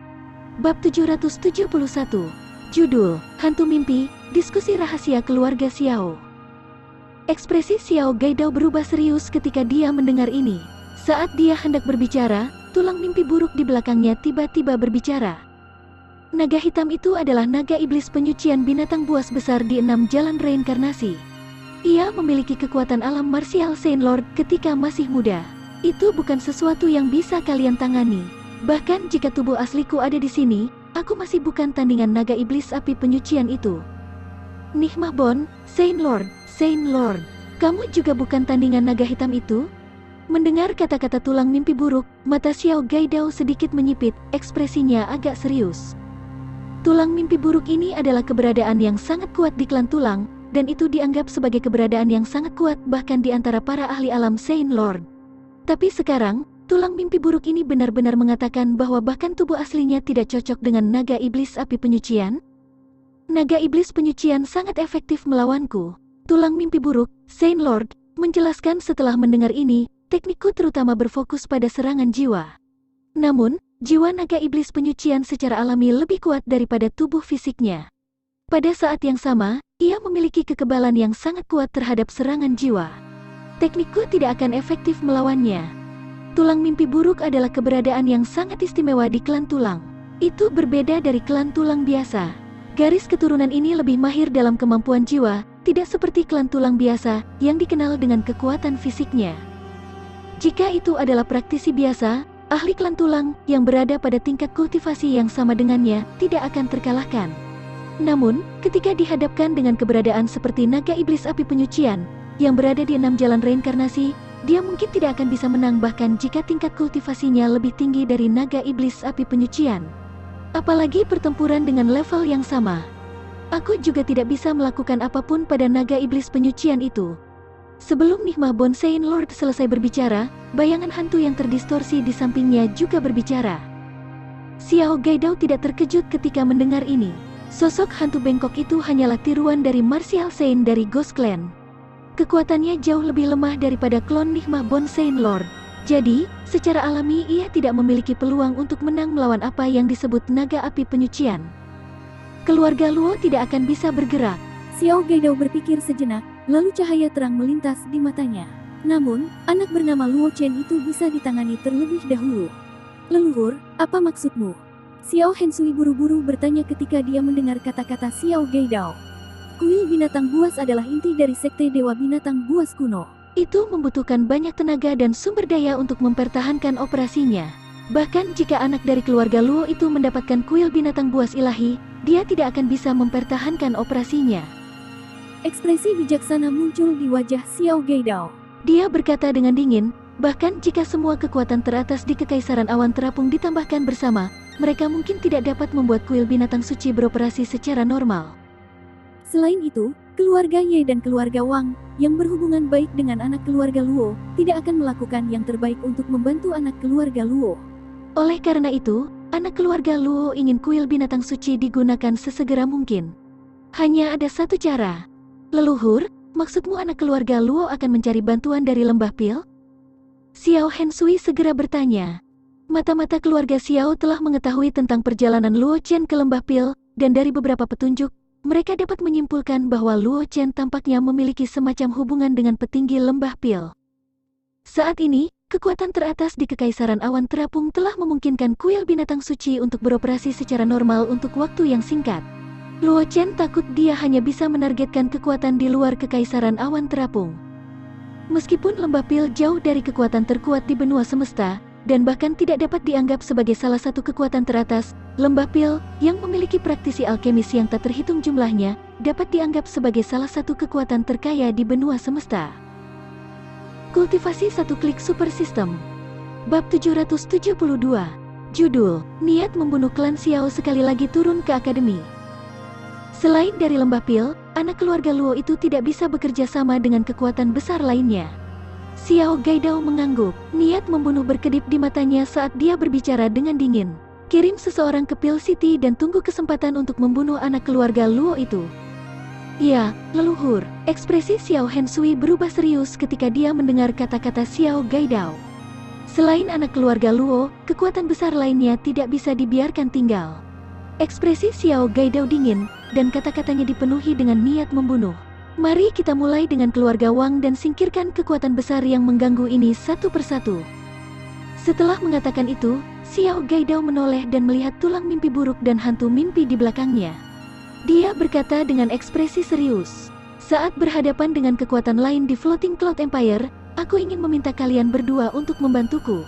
Bab 771. Judul, Hantu Mimpi, Diskusi Rahasia Keluarga Xiao. Ekspresi Xiao Gaidao berubah serius ketika dia mendengar ini. Saat dia hendak berbicara, tulang mimpi buruk di belakangnya tiba-tiba berbicara. Naga hitam itu adalah naga iblis penyucian binatang buas besar di 6 jalan reinkarnasi. Ia memiliki kekuatan alam martial Saint Lord ketika masih muda. Itu bukan sesuatu yang bisa kalian tangani. Bahkan jika tubuh asliku ada di sini, aku masih bukan tandingan naga iblis api penyucian itu. Nihmah Bon, Saint Lord, kamu juga bukan tandingan naga hitam itu? Mendengar kata-kata tulang mimpi buruk, mata Xiao Gaidao sedikit menyipit, ekspresinya agak serius. Tulang mimpi buruk ini adalah keberadaan yang sangat kuat di klan tulang, dan itu dianggap sebagai keberadaan yang sangat kuat bahkan di antara para ahli alam Saint Lord. Tapi sekarang, tulang mimpi buruk ini benar-benar mengatakan bahwa bahkan tubuh aslinya tidak cocok dengan naga iblis api penyucian? Naga iblis penyucian sangat efektif melawanku. Tulang mimpi buruk, Saint Lord, menjelaskan setelah mendengar ini, teknikku terutama berfokus pada serangan jiwa. Namun, jiwa naga iblis penyucian secara alami lebih kuat daripada tubuh fisiknya. Pada saat yang sama, ia memiliki kekebalan yang sangat kuat terhadap serangan jiwa. Teknikku tidak akan efektif melawannya. Tulang mimpi buruk adalah keberadaan yang sangat istimewa di klan tulang. Itu berbeda dari klan tulang biasa. Garis keturunan ini lebih mahir dalam kemampuan jiwa, tidak seperti klan tulang biasa, yang dikenal dengan kekuatan fisiknya. Jika itu adalah praktisi biasa, ahli klan tulang, yang berada pada tingkat kultivasi yang sama dengannya, tidak akan terkalahkan. Namun, ketika dihadapkan dengan keberadaan seperti naga iblis api penyucian, yang berada di 6 jalan reinkarnasi, dia mungkin tidak akan bisa menang bahkan jika tingkat kultivasinya lebih tinggi dari naga iblis api penyucian. Apalagi pertempuran dengan level yang sama. Aku juga tidak bisa melakukan apapun pada naga iblis penyucian itu. Sebelum Nihmah Bon Saint Lord selesai berbicara, bayangan hantu yang terdistorsi di sampingnya juga berbicara. Xiao Gaidao tidak terkejut ketika mendengar ini. Sosok hantu bengkok itu hanyalah tiruan dari Martial Saint dari Ghost Clan. Kekuatannya jauh lebih lemah daripada klon Nihmah Bon Saint Lord. Jadi, secara alami ia tidak memiliki peluang untuk menang melawan apa yang disebut naga api penyucian. Keluarga Luo tidak akan bisa bergerak. Xiao Gaidao berpikir sejenak, lalu cahaya terang melintas di matanya. Namun, anak bernama Luo Chen itu bisa ditangani terlebih dahulu. Leluhur, apa maksudmu? Xiao Hensui buru-buru bertanya ketika dia mendengar kata-kata Xiao Gaidao. Kuil binatang buas adalah inti dari sekte dewa binatang buas kuno. Itu membutuhkan banyak tenaga dan sumber daya untuk mempertahankan operasinya. Bahkan jika anak dari keluarga Luo itu mendapatkan kuil binatang buas ilahi, dia tidak akan bisa mempertahankan operasinya. Ekspresi bijaksana muncul di wajah Xiao Gaidao. Dia berkata dengan dingin, bahkan jika semua kekuatan teratas di Kekaisaran Awan Terapung ditambahkan bersama, mereka mungkin tidak dapat membuat kuil binatang suci beroperasi secara normal. Selain itu, keluarga Ye dan keluarga Wang, yang berhubungan baik dengan anak keluarga Luo, tidak akan melakukan yang terbaik untuk membantu anak keluarga Luo. Oleh karena itu, anak keluarga Luo ingin kuil binatang suci digunakan sesegera mungkin. Hanya ada satu cara. Leluhur, maksudmu anak keluarga Luo akan mencari bantuan dari lembah Pil? Xiao Hensui segera bertanya. Mata-mata keluarga Xiao telah mengetahui tentang perjalanan Luo Chen ke lembah Pil, dan dari beberapa petunjuk, mereka dapat menyimpulkan bahwa Luo Chen tampaknya memiliki semacam hubungan dengan petinggi lembah Pil. Saat ini, kekuatan teratas di Kekaisaran Awan Terapung telah memungkinkan kuil binatang suci untuk beroperasi secara normal untuk waktu yang singkat. Luo Chen takut dia hanya bisa menargetkan kekuatan di luar Kekaisaran Awan Terapung. Meskipun lembah Pil jauh dari kekuatan terkuat di benua semesta, dan bahkan tidak dapat dianggap sebagai salah satu kekuatan teratas, lembah Pil, yang memiliki praktisi alkemis yang tak terhitung jumlahnya, dapat dianggap sebagai salah satu kekuatan terkaya di benua semesta. Kultivasi satu klik super system. Bab 772. Judul, Niat Membunuh Klan Xiao sekali lagi turun ke akademi. Selain dari lembah Pil, anak keluarga Luo itu tidak bisa bekerja sama dengan kekuatan besar lainnya. Xiao Gaidao mengangguk, niat membunuh berkedip di matanya saat dia berbicara dengan dingin. Kirim seseorang ke Pil City dan tunggu kesempatan untuk membunuh anak keluarga Luo itu. Ya, leluhur, ekspresi Xiao Hensui berubah serius ketika dia mendengar kata-kata Xiao Gaidao. Selain anak keluarga Luo, kekuatan besar lainnya tidak bisa dibiarkan tinggal. Ekspresi Xiao Gaidao dingin, dan kata-katanya dipenuhi dengan niat membunuh. Mari kita mulai dengan keluarga Wang dan singkirkan kekuatan besar yang mengganggu ini satu persatu. Setelah mengatakan itu, Xiao Gaidao menoleh dan melihat tulang mimpi buruk dan hantu mimpi di belakangnya. Dia berkata dengan ekspresi serius, saat berhadapan dengan kekuatan lain di Floating Cloud Empire, aku ingin meminta kalian berdua untuk membantuku.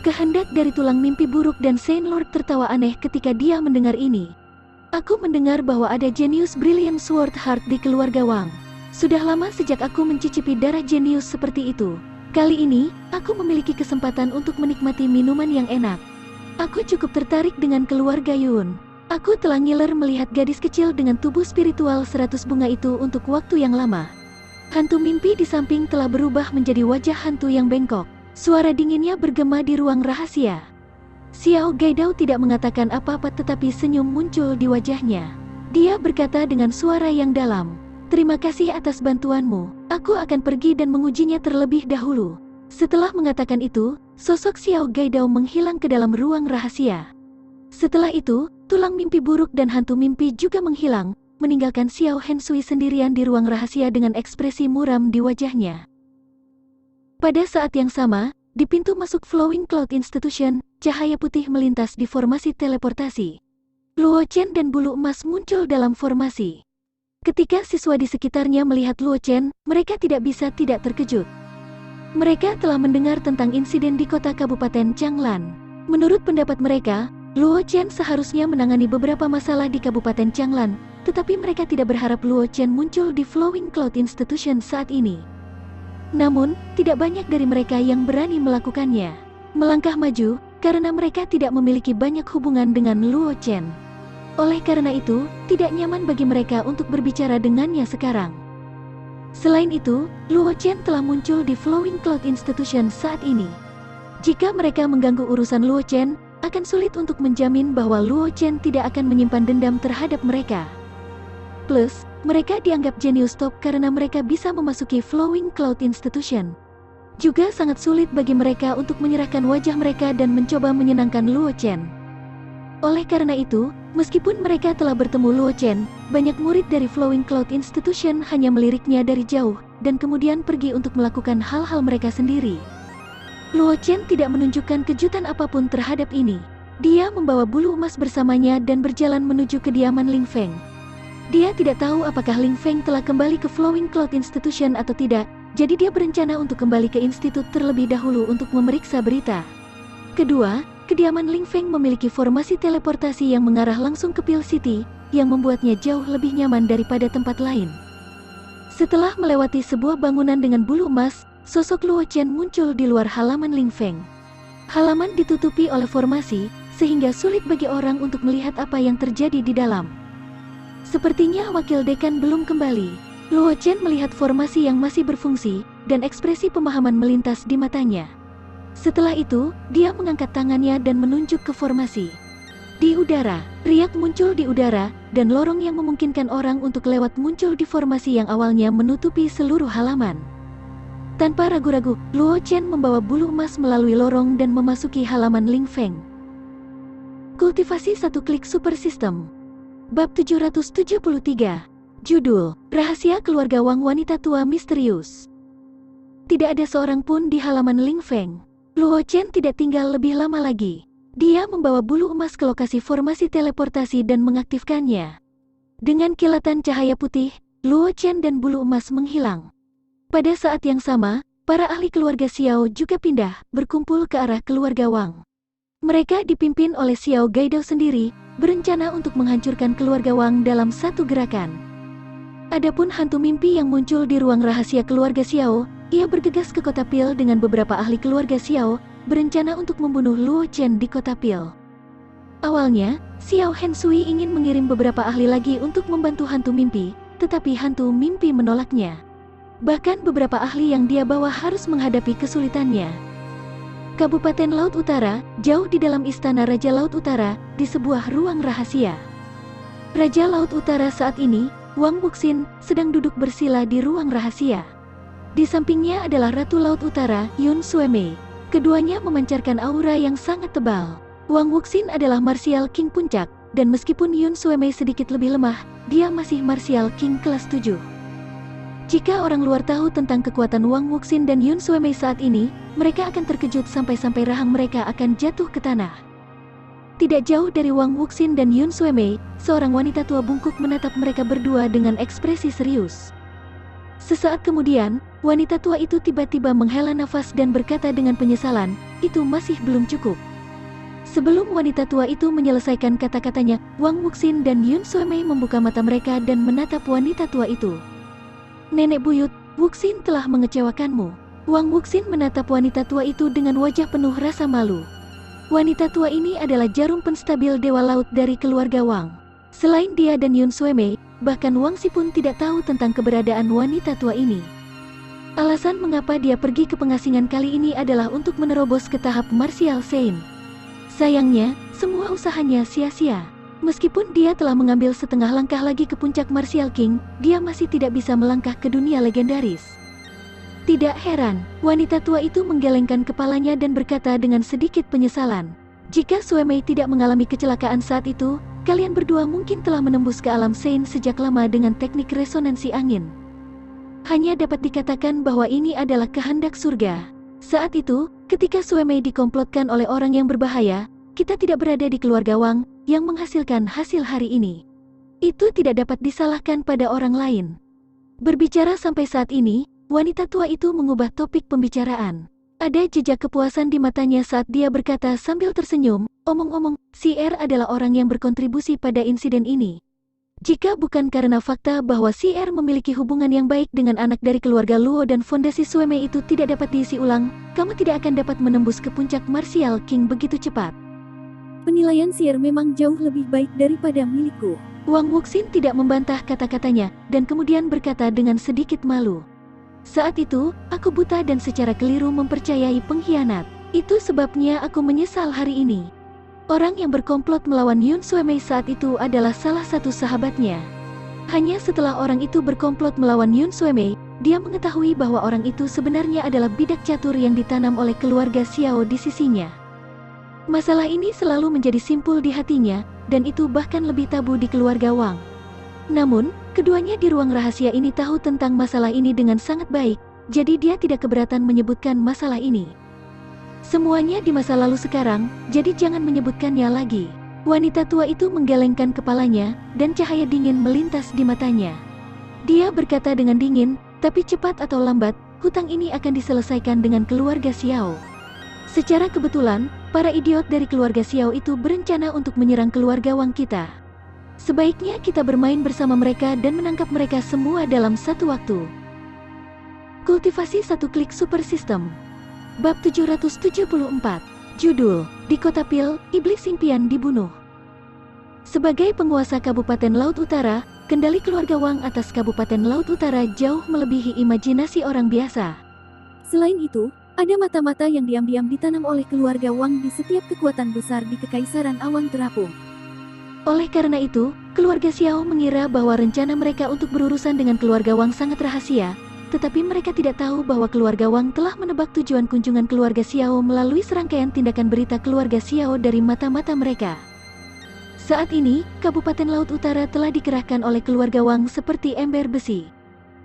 Kehendak dari tulang mimpi buruk dan Saint Lord tertawa aneh ketika dia mendengar ini. Aku mendengar bahwa ada jenius Brilliant Sword Heart di keluarga Wang. Sudah lama sejak aku mencicipi darah jenius seperti itu. Kali ini, aku memiliki kesempatan untuk menikmati minuman yang enak. Aku cukup tertarik dengan keluarga Yun. Aku telah ngiler melihat gadis kecil dengan tubuh spiritual 100 bunga itu untuk waktu yang lama. Hantu mimpi di samping telah berubah menjadi wajah hantu yang bengkok. Suara dinginnya bergema di ruang rahasia. Xiao Gaidao tidak mengatakan apa-apa tetapi senyum muncul di wajahnya. Dia berkata dengan suara yang dalam, "Terima kasih atas bantuanmu, aku akan pergi dan mengujinya terlebih dahulu." Setelah mengatakan itu, sosok Xiao Gaidao menghilang ke dalam ruang rahasia. Setelah itu, tulang mimpi buruk dan hantu mimpi juga menghilang, meninggalkan Xiao Hensui sendirian di ruang rahasia dengan ekspresi muram di wajahnya. Pada saat yang sama, di pintu masuk Flowing Cloud Institution, cahaya putih melintas di formasi teleportasi. Luo Chen dan bulu emas muncul dalam formasi. Ketika siswa di sekitarnya melihat Luo Chen, mereka tidak bisa tidak terkejut. Mereka telah mendengar tentang insiden di kota Kabupaten Changlan. Menurut pendapat mereka, Luo Chen seharusnya menangani beberapa masalah di Kabupaten Changlan, tetapi mereka tidak berharap Luo Chen muncul di Flowing Cloud Institution saat ini. Namun, tidak banyak dari mereka yang berani melakukannya. Melangkah maju, karena mereka tidak memiliki banyak hubungan dengan Luo Chen. Oleh karena itu, tidak nyaman bagi mereka untuk berbicara dengannya sekarang. Selain itu, Luo Chen telah muncul di Flowing Cloud Institution saat ini. Jika mereka mengganggu urusan Luo Chen, akan sulit untuk menjamin bahwa Luo Chen tidak akan menyimpan dendam terhadap mereka. Plus, mereka dianggap jenius top karena mereka bisa memasuki Flowing Cloud Institution. Juga sangat sulit bagi mereka untuk menyerahkan wajah mereka dan mencoba menyenangkan Luo Chen. Oleh karena itu, meskipun mereka telah bertemu Luo Chen, banyak murid dari Flowing Cloud Institution hanya meliriknya dari jauh, dan kemudian pergi untuk melakukan hal-hal mereka sendiri. Luo Chen tidak menunjukkan kejutan apapun terhadap ini. Dia membawa bulu emas bersamanya dan berjalan menuju kediaman Ling Feng. Dia tidak tahu apakah Ling Feng telah kembali ke Flowing Cloud Institution atau tidak, jadi dia berencana untuk kembali ke institut terlebih dahulu untuk memeriksa berita. Kedua, kediaman Ling Feng memiliki formasi teleportasi yang mengarah langsung ke Peel City, yang membuatnya jauh lebih nyaman daripada tempat lain. Setelah melewati sebuah bangunan dengan bulu emas, sosok Luo Chen muncul di luar halaman Ling Feng. Halaman ditutupi oleh formasi, sehingga sulit bagi orang untuk melihat apa yang terjadi di dalam. Sepertinya wakil dekan belum kembali. Luo Chen melihat formasi yang masih berfungsi, dan ekspresi pemahaman melintas di matanya. Setelah itu, dia mengangkat tangannya dan menunjuk ke formasi. Di udara, riak muncul di udara, dan lorong yang memungkinkan orang untuk lewat muncul di formasi yang awalnya menutupi seluruh halaman. Tanpa ragu-ragu, Luo Chen membawa bulu emas melalui lorong dan memasuki halaman Ling Feng. Kultivasi satu klik super system. Bab 773. Judul, Rahasia Keluarga Wang Wanita Tua Misterius. Tidak ada seorang pun di halaman Ling Feng. Luo Chen tidak tinggal lebih lama lagi. Dia membawa bulu emas ke lokasi formasi teleportasi dan mengaktifkannya. Dengan kilatan cahaya putih, Luo Chen dan bulu emas menghilang. Pada saat yang sama, para ahli keluarga Xiao juga pindah, berkumpul ke arah keluarga Wang. Mereka dipimpin oleh Xiao Gaidao sendiri, berencana untuk menghancurkan keluarga Wang dalam satu gerakan. Adapun hantu mimpi yang muncul di ruang rahasia keluarga Xiao, ia bergegas ke kota Peel dengan beberapa ahli keluarga Xiao, berencana untuk membunuh Luo Chen di kota Peel. Awalnya, Xiao Hensui ingin mengirim beberapa ahli lagi untuk membantu hantu mimpi, tetapi hantu mimpi menolaknya. Bahkan beberapa ahli yang dia bawa harus menghadapi kesulitannya. Kabupaten Laut Utara, jauh di dalam istana Raja Laut Utara, di sebuah ruang rahasia. Raja Laut Utara saat ini, Wang Wuxin, sedang duduk bersila di ruang rahasia. Di sampingnya adalah Ratu Laut Utara, Yun Suemei. Keduanya memancarkan aura yang sangat tebal. Wang Wuxin adalah Martial King Puncak, dan meskipun Yun Suemei sedikit lebih lemah, dia masih Martial King kelas 7. Jika orang luar tahu tentang kekuatan Wang Wuxin dan Yun Suemei saat ini, mereka akan terkejut sampai-sampai rahang mereka akan jatuh ke tanah. Tidak jauh dari Wang Wuxin dan Yun Suemei, seorang wanita tua bungkuk menatap mereka berdua dengan ekspresi serius. Sesaat kemudian, wanita tua itu tiba-tiba menghela nafas dan berkata dengan penyesalan, "Itu masih belum cukup." Sebelum wanita tua itu menyelesaikan kata-katanya, Wang Wuxin dan Yun Suemei membuka mata mereka dan menatap wanita tua itu. "Nenek buyut, Wuxin telah mengecewakanmu." Wang Wuxin menatap wanita tua itu dengan wajah penuh rasa malu. Wanita tua ini adalah jarum penstabil Dewa Laut dari keluarga Wang. Selain dia dan Yun Suemei, bahkan Wang Xi pun tidak tahu tentang keberadaan wanita tua ini. Alasan mengapa dia pergi ke pengasingan kali ini adalah untuk menerobos ke tahap Martial Saint. Sayangnya, semua usahanya sia-sia. Meskipun dia telah mengambil setengah langkah lagi ke puncak Martial King, dia masih tidak bisa melangkah ke dunia legendaris. Tidak heran, wanita tua itu menggelengkan kepalanya dan berkata dengan sedikit penyesalan, "Jika Suemei tidak mengalami kecelakaan saat itu, kalian berdua mungkin telah menembus ke alam Saint sejak lama dengan teknik resonansi angin. Hanya dapat dikatakan bahwa ini adalah kehendak surga. Saat itu, ketika Suemei dikomplotkan oleh orang yang berbahaya, kita tidak berada di keluarga Wang, yang menghasilkan hasil hari ini. Itu tidak dapat disalahkan pada orang lain." Berbicara sampai saat ini, wanita tua itu mengubah topik pembicaraan. Ada jejak kepuasan di matanya saat dia berkata sambil tersenyum, "Omong-omong, si R adalah orang yang berkontribusi pada insiden ini. Jika bukan karena fakta bahwa si R memiliki hubungan yang baik dengan anak dari keluarga Luo dan fondasi Suemei itu tidak dapat diisi ulang, kamu tidak akan dapat menembus ke puncak Martial King begitu cepat." Penilaian si R memang jauh lebih baik daripada milikku. Wang Wuxin tidak membantah kata-katanya, dan kemudian berkata dengan sedikit malu, "Saat itu, aku buta dan secara keliru mempercayai pengkhianat. Itu sebabnya aku menyesal hari ini." Orang yang berkomplot melawan Yun Suemei saat itu adalah salah satu sahabatnya. Hanya setelah orang itu berkomplot melawan Yun Suemei, dia mengetahui bahwa orang itu sebenarnya adalah bidak catur yang ditanam oleh keluarga Xiao di sisinya. Masalah ini selalu menjadi simpul di hatinya, dan itu bahkan lebih tabu di keluarga Wang. Namun, keduanya di ruang rahasia ini tahu tentang masalah ini dengan sangat baik, jadi dia tidak keberatan menyebutkan masalah ini. Semuanya di masa lalu sekarang, jadi jangan menyebutkannya lagi. Wanita tua itu menggelengkan kepalanya, dan cahaya dingin melintas di matanya. Dia berkata dengan dingin, tapi cepat atau lambat, hutang ini akan diselesaikan dengan keluarga Xiao. Secara kebetulan, para idiot dari keluarga Xiao itu berencana untuk menyerang keluarga Wang kita. Sebaiknya kita bermain bersama mereka dan menangkap mereka semua dalam satu waktu. Kultivasi satu klik super system. Bab 774. Judul, Di Kota Pil, Iblis Impian Dibunuh. Sebagai penguasa Kabupaten Laut Utara, kendali keluarga Wang atas Kabupaten Laut Utara jauh melebihi imajinasi orang biasa. Selain itu, ada mata-mata yang diam-diam ditanam oleh keluarga Wang di setiap kekuatan besar di Kekaisaran Awan Terapung. Oleh karena itu, keluarga Xiao mengira bahwa rencana mereka untuk berurusan dengan keluarga Wang sangat rahasia, tetapi mereka tidak tahu bahwa keluarga Wang telah menebak tujuan kunjungan keluarga Xiao melalui serangkaian tindakan berita keluarga Xiao dari mata-mata mereka. Saat ini, Kabupaten Laut Utara telah dikerahkan oleh keluarga Wang seperti ember besi.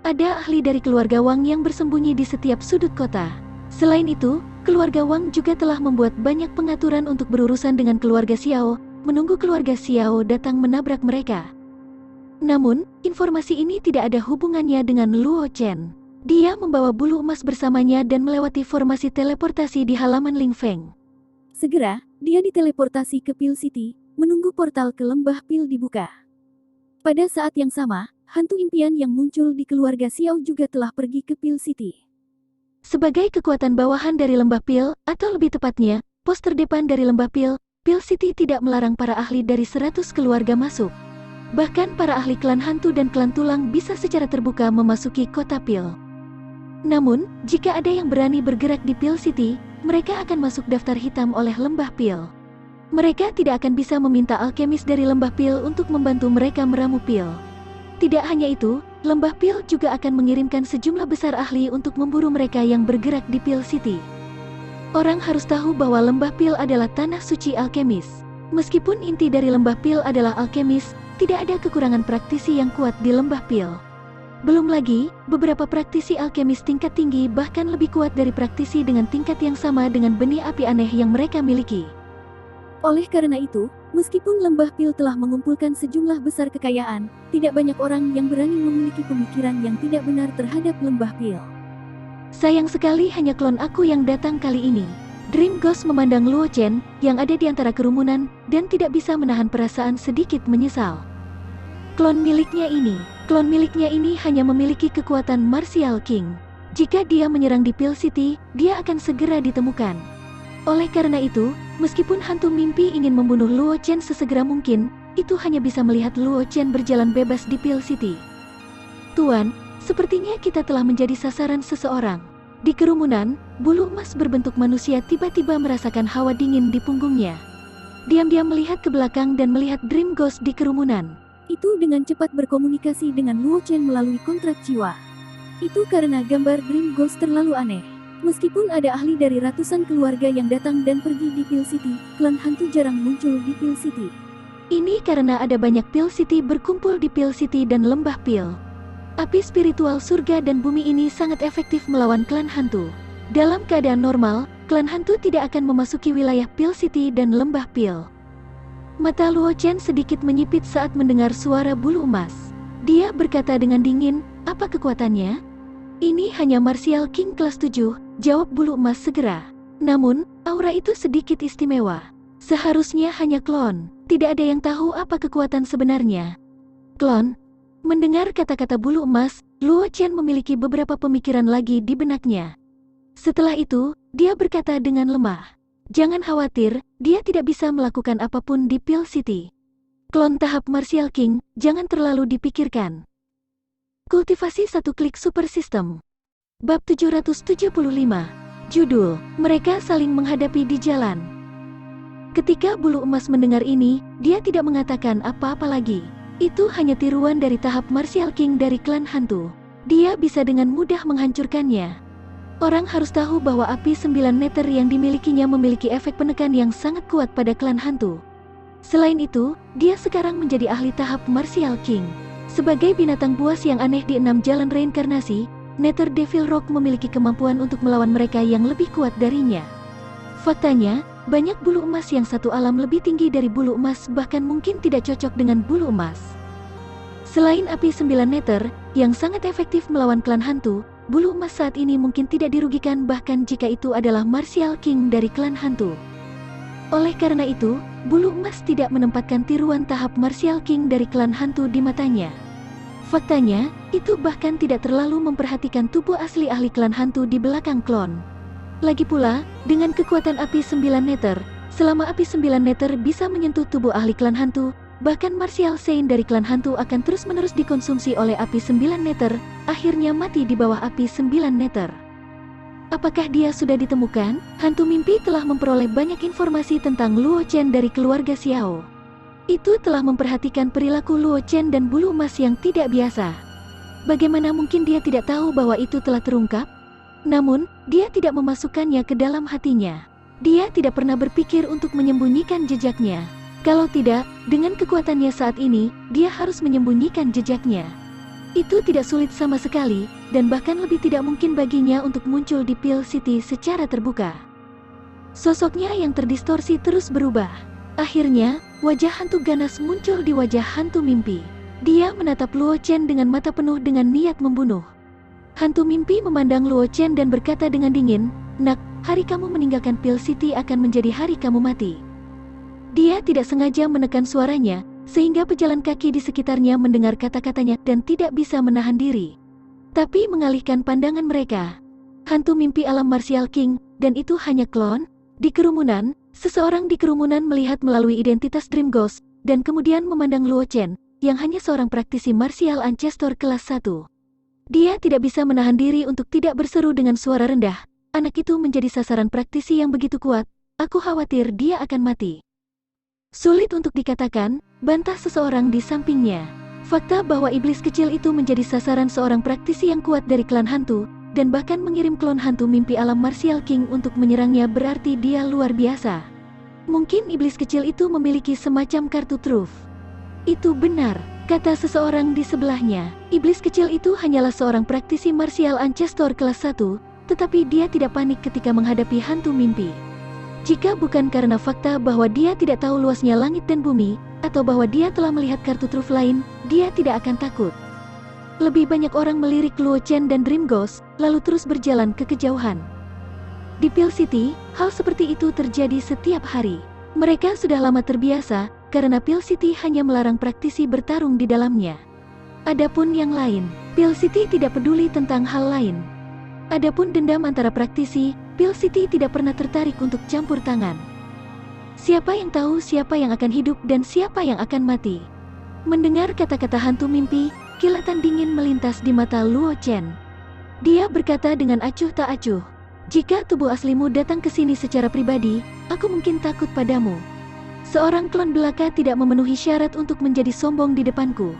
Ada ahli dari keluarga Wang yang bersembunyi di setiap sudut kota. Selain itu, keluarga Wang juga telah membuat banyak pengaturan untuk berurusan dengan keluarga Xiao, menunggu keluarga Xiao datang menabrak mereka. Namun, informasi ini tidak ada hubungannya dengan Luo Chen. Dia membawa bulu emas bersamanya dan melewati formasi teleportasi di halaman Ling Feng. Segera, dia diteleportasi ke Pil City, menunggu portal ke lembah Pil dibuka. Pada saat yang sama, hantu impian yang muncul di keluarga Xiao juga telah pergi ke Pil City. Sebagai kekuatan bawahan dari lembah Pil, atau lebih tepatnya, pos terdepan dari lembah Pil, Pil City tidak melarang para ahli dari 100 keluarga masuk. Bahkan para ahli klan hantu dan klan tulang bisa secara terbuka memasuki kota Pil. Namun, jika ada yang berani bergerak di Pil City, mereka akan masuk daftar hitam oleh lembah Pil. Mereka tidak akan bisa meminta alkemis dari lembah Pil untuk membantu mereka meramu Pil. Tidak hanya itu, lembah Pil juga akan mengirimkan sejumlah besar ahli untuk memburu mereka yang bergerak di Pil City. Orang harus tahu bahwa lembah Pil adalah tanah suci alkemis. Meskipun inti dari lembah Pil adalah alkemis, tidak ada kekurangan praktisi yang kuat di lembah Pil. Belum lagi, beberapa praktisi alkemis tingkat tinggi bahkan lebih kuat dari praktisi dengan tingkat yang sama dengan benih api aneh yang mereka miliki. Oleh karena itu, meskipun lembah Pil telah mengumpulkan sejumlah besar kekayaan, tidak banyak orang yang berani memiliki pemikiran yang tidak benar terhadap lembah Pil. Sayang sekali hanya klon aku yang datang kali ini. Dream Ghost memandang Luo Chen, yang ada di antara kerumunan, dan tidak bisa menahan perasaan sedikit menyesal. Klon miliknya ini hanya memiliki kekuatan Martial King. Jika dia menyerang di Pil City, dia akan segera ditemukan. Oleh karena itu, meskipun hantu mimpi ingin membunuh Luo Chen sesegera mungkin, itu hanya bisa melihat Luo Chen berjalan bebas di Pil City. Tuan, sepertinya kita telah menjadi sasaran seseorang. Di kerumunan, bulu emas berbentuk manusia tiba-tiba merasakan hawa dingin di punggungnya. Diam-diam melihat ke belakang dan melihat Dream Ghost di kerumunan. Itu dengan cepat berkomunikasi dengan Luo Chen melalui kontrak jiwa. Itu karena gambar Dream Ghost terlalu aneh. Meskipun ada ahli dari ratusan keluarga yang datang dan pergi di Pil City, klan hantu jarang muncul di Pil City. Ini karena ada banyak Pil City berkumpul di Pil City dan lembah Pil. Api spiritual surga dan bumi ini sangat efektif melawan klan hantu. Dalam keadaan normal, klan hantu tidak akan memasuki wilayah Pil City dan lembah Pil. Mata Luo Chen sedikit menyipit saat mendengar suara bulu emas. Dia berkata dengan dingin, apa kekuatannya? Ini hanya Martial King kelas 7, jawab bulu emas segera. Namun, aura itu sedikit istimewa. Seharusnya hanya klon, tidak ada yang tahu apa kekuatan sebenarnya. Klon? Mendengar kata-kata bulu emas, Luo Chen memiliki beberapa pemikiran lagi di benaknya. Setelah itu, dia berkata dengan lemah, jangan khawatir, dia tidak bisa melakukan apapun di Pil City. Klon tahap Martial King, jangan terlalu dipikirkan. Kultivasi satu klik super system. Bab 775. Judul, Mereka Saling Menghadapi di Jalan. Ketika bulu emas mendengar ini, dia tidak mengatakan apa-apa lagi. Itu hanya tiruan dari tahap Martial King dari klan hantu. Dia bisa dengan mudah menghancurkannya. Orang harus tahu bahwa api 9 meter yang dimilikinya memiliki efek penekan yang sangat kuat pada klan hantu. Selain itu, dia sekarang menjadi ahli tahap Martial King. Sebagai binatang buas yang aneh di 6 jalan reinkarnasi, Nether Devil Rock memiliki kemampuan untuk melawan mereka yang lebih kuat darinya. Faktanya, banyak bulu emas yang satu alam lebih tinggi dari bulu emas bahkan mungkin tidak cocok dengan bulu emas. Selain api 9 neter, yang sangat efektif melawan klan hantu, bulu emas saat ini mungkin tidak dirugikan bahkan jika itu adalah Martial King dari klan hantu. Oleh karena itu, bulu emas tidak menempatkan tiruan tahap Martial King dari klan hantu di matanya. Faktanya, itu bahkan tidak terlalu memperhatikan tubuh asli ahli klan hantu di belakang klon. Lagi pula, dengan kekuatan api 9 neter, selama api 9 neter bisa menyentuh tubuh ahli klan hantu, bahkan Martial Saint dari klan hantu akan terus-menerus dikonsumsi oleh api 9 neter, akhirnya mati di bawah api 9 neter. Apakah dia sudah ditemukan? Hantu mimpi telah memperoleh banyak informasi tentang Luo Chen dari keluarga Xiao. Itu telah memperhatikan perilaku Luo Chen dan bulu emas yang tidak biasa. Bagaimana mungkin dia tidak tahu bahwa itu telah terungkap? Namun, dia tidak memasukkannya ke dalam hatinya. Dia tidak pernah berpikir untuk menyembunyikan jejaknya. Kalau tidak, dengan kekuatannya saat ini, dia harus menyembunyikan jejaknya. Itu tidak sulit sama sekali, dan bahkan lebih tidak mungkin baginya untuk muncul di Peel City secara terbuka. Sosoknya yang terdistorsi terus berubah. Akhirnya, wajah hantu ganas muncul di wajah hantu mimpi. Dia menatap Luo Chen dengan mata penuh dengan niat membunuh. Hantu mimpi memandang Luo Chen dan berkata dengan dingin, "Nak, hari kamu meninggalkan Peel City akan menjadi hari kamu mati." Dia tidak sengaja menekan suaranya, sehingga pejalan kaki di sekitarnya mendengar kata-katanya dan tidak bisa menahan diri. Tapi mengalihkan pandangan mereka. Hantu mimpi alam Martial King, dan itu hanya klon? Di kerumunan, seseorang di kerumunan melihat melalui identitas Dream Ghost, dan kemudian memandang Luo Chen, yang hanya seorang praktisi Martial Ancestor kelas 1. Dia tidak bisa menahan diri untuk tidak berseru dengan suara rendah. Anak itu menjadi sasaran praktisi yang begitu kuat, aku khawatir dia akan mati. Sulit untuk dikatakan, bantah seseorang di sampingnya. Fakta bahwa iblis kecil itu menjadi sasaran seorang praktisi yang kuat dari klan hantu, dan bahkan mengirim klon hantu mimpi alam Martial King untuk menyerangnya berarti dia luar biasa. Mungkin iblis kecil itu memiliki semacam kartu truf. Itu benar, kata seseorang di sebelahnya. Iblis kecil itu hanyalah seorang praktisi Martial Ancestor kelas 1, tetapi dia tidak panik ketika menghadapi hantu mimpi. Jika bukan karena fakta bahwa dia tidak tahu luasnya langit dan bumi, atau bahwa dia telah melihat kartu truf lain, dia tidak akan takut. Lebih banyak orang melirik Luo Chen dan Dream Ghost, lalu terus berjalan ke kejauhan. Di Peel City, hal seperti itu terjadi setiap hari. Mereka sudah lama terbiasa, karena Peel City hanya melarang praktisi bertarung di dalamnya. Adapun yang lain, Peel City tidak peduli tentang hal lain. Adapun dendam antara praktisi, Peel City tidak pernah tertarik untuk campur tangan. Siapa yang tahu siapa yang akan hidup dan siapa yang akan mati? Mendengar kata-kata hantu mimpi, kilatan dingin melintas di mata Luo Chen. Dia berkata dengan acuh tak acuh, "Jika tubuh aslimu datang ke sini secara pribadi, aku mungkin takut padamu. Seorang klon belaka tidak memenuhi syarat untuk menjadi sombong di depanku."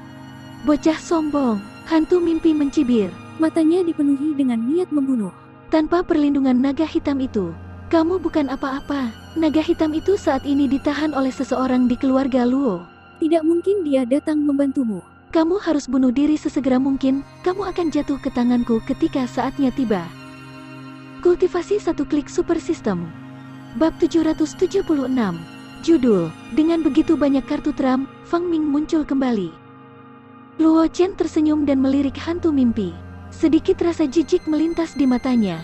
Bocah sombong, hantu mimpi mencibir. Matanya dipenuhi dengan niat membunuh. Tanpa perlindungan naga hitam itu, kamu bukan apa-apa. Naga hitam itu saat ini ditahan oleh seseorang di keluarga Luo. Tidak mungkin dia datang membantumu. Kamu harus bunuh diri sesegera mungkin, kamu akan jatuh ke tanganku ketika saatnya tiba. Kultivasi satu klik super system. Bab 776. Judul, dengan begitu banyak kartu Trump, Fang Ming muncul kembali. Luo Chen tersenyum dan melirik hantu mimpi. Sedikit rasa jijik melintas di matanya.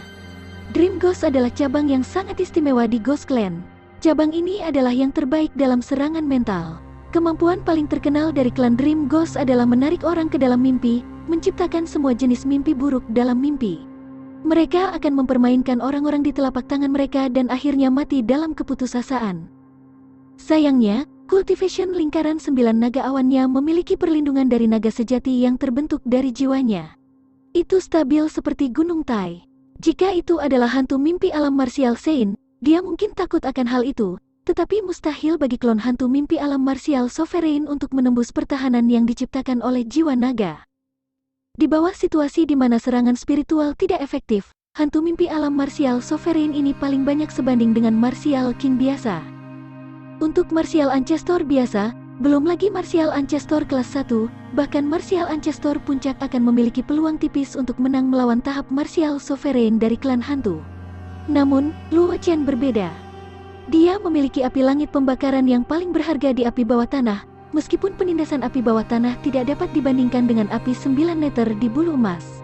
Dream Ghost adalah cabang yang sangat istimewa di Ghost Clan. Cabang ini adalah yang terbaik dalam serangan mental. Kemampuan paling terkenal dari klan Dream Ghost adalah menarik orang ke dalam mimpi, menciptakan semua jenis mimpi buruk dalam mimpi. Mereka akan mempermainkan orang-orang di telapak tangan mereka dan akhirnya mati dalam keputusasaan. Sayangnya, cultivation lingkaran 9 naga awannya memiliki perlindungan dari naga sejati yang terbentuk dari jiwanya. Itu stabil seperti Gunung Tai. Jika itu adalah hantu mimpi alam Martial Saint, dia mungkin takut akan hal itu, tetapi mustahil bagi klon hantu mimpi alam Martial Sovereign untuk menembus pertahanan yang diciptakan oleh jiwa naga. Di bawah situasi di mana serangan spiritual tidak efektif, hantu mimpi alam Martial Sovereign ini paling banyak sebanding dengan Martial King biasa. Untuk Martial Ancestor biasa, belum lagi Martial Ancestor kelas 1, bahkan Martial Ancestor puncak akan memiliki peluang tipis untuk menang melawan tahap Martial Sovereign dari klan hantu. Namun, Luo Chen berbeda. Dia memiliki api langit pembakaran yang paling berharga di api bawah tanah, meskipun penindasan api bawah tanah tidak dapat dibandingkan dengan api 9 meter di bulu emas.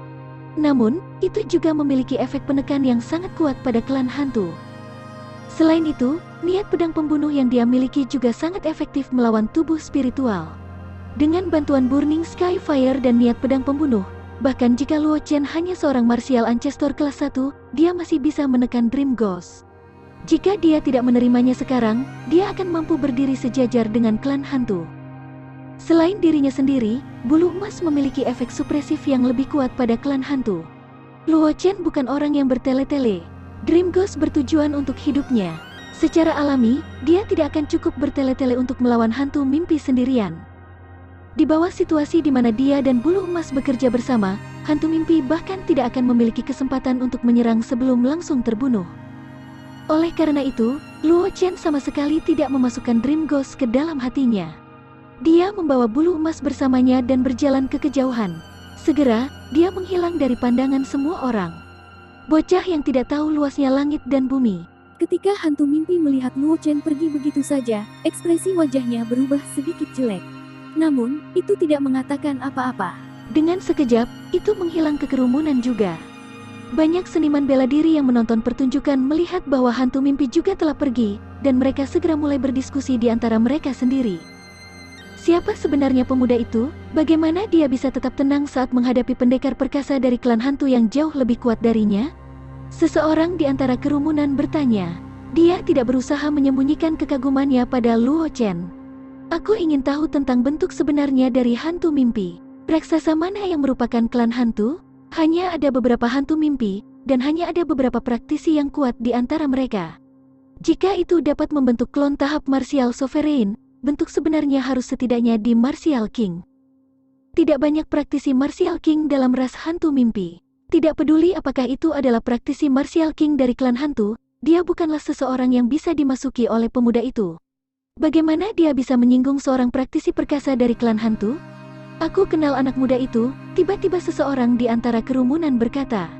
Namun, itu juga memiliki efek penekan yang sangat kuat pada klan hantu. Selain itu, niat pedang pembunuh yang dia miliki juga sangat efektif melawan tubuh spiritual. Dengan bantuan Burning Sky Fire dan niat pedang pembunuh, bahkan jika Luo Chen hanya seorang martial ancestor kelas 1, dia masih bisa menekan Dream Ghost. Jika dia tidak menerimanya sekarang, dia akan mampu berdiri sejajar dengan klan hantu. Selain dirinya sendiri, bulu emas memiliki efek supresif yang lebih kuat pada klan hantu. Luo Chen bukan orang yang bertele-tele. Dream Ghost bertujuan untuk hidupnya. Secara alami, dia tidak akan cukup bertele-tele untuk melawan hantu mimpi sendirian. Di bawah situasi di mana dia dan bulu emas bekerja bersama, hantu mimpi bahkan tidak akan memiliki kesempatan untuk menyerang sebelum langsung terbunuh. Oleh karena itu, Luo Chen sama sekali tidak memasukkan Dream Ghost ke dalam hatinya. Dia membawa bulu emas bersamanya dan berjalan ke kejauhan. Segera, dia menghilang dari pandangan semua orang. Bocah yang tidak tahu luasnya langit dan bumi. Ketika hantu mimpi melihat Luo Chen pergi begitu saja, ekspresi wajahnya berubah sedikit jelek. Namun, itu tidak mengatakan apa-apa. Dengan sekejap, itu menghilang ke kerumunan juga. Banyak seniman bela diri yang menonton pertunjukan melihat bahwa hantu mimpi juga telah pergi, dan mereka segera mulai berdiskusi di antara mereka sendiri. Siapa sebenarnya pemuda itu? Bagaimana dia bisa tetap tenang saat menghadapi pendekar perkasa dari klan hantu yang jauh lebih kuat darinya? Seseorang di antara kerumunan bertanya. Dia tidak berusaha menyembunyikan kekagumannya pada Luo Chen. Aku ingin tahu tentang bentuk sebenarnya dari hantu mimpi. Raksasa mana yang merupakan klan hantu? Hanya ada beberapa hantu mimpi, dan hanya ada beberapa praktisi yang kuat di antara mereka. Jika itu dapat membentuk klon tahap Martial Sovereign, bentuk sebenarnya harus setidaknya di Martial King. Tidak banyak praktisi Martial King dalam ras hantu mimpi. Tidak peduli apakah itu adalah praktisi Martial King dari klan hantu, dia bukanlah seseorang yang bisa dimasuki oleh pemuda itu. Bagaimana dia bisa menyinggung seorang praktisi perkasa dari klan hantu? Aku kenal anak muda itu, tiba-tiba seseorang di antara kerumunan berkata.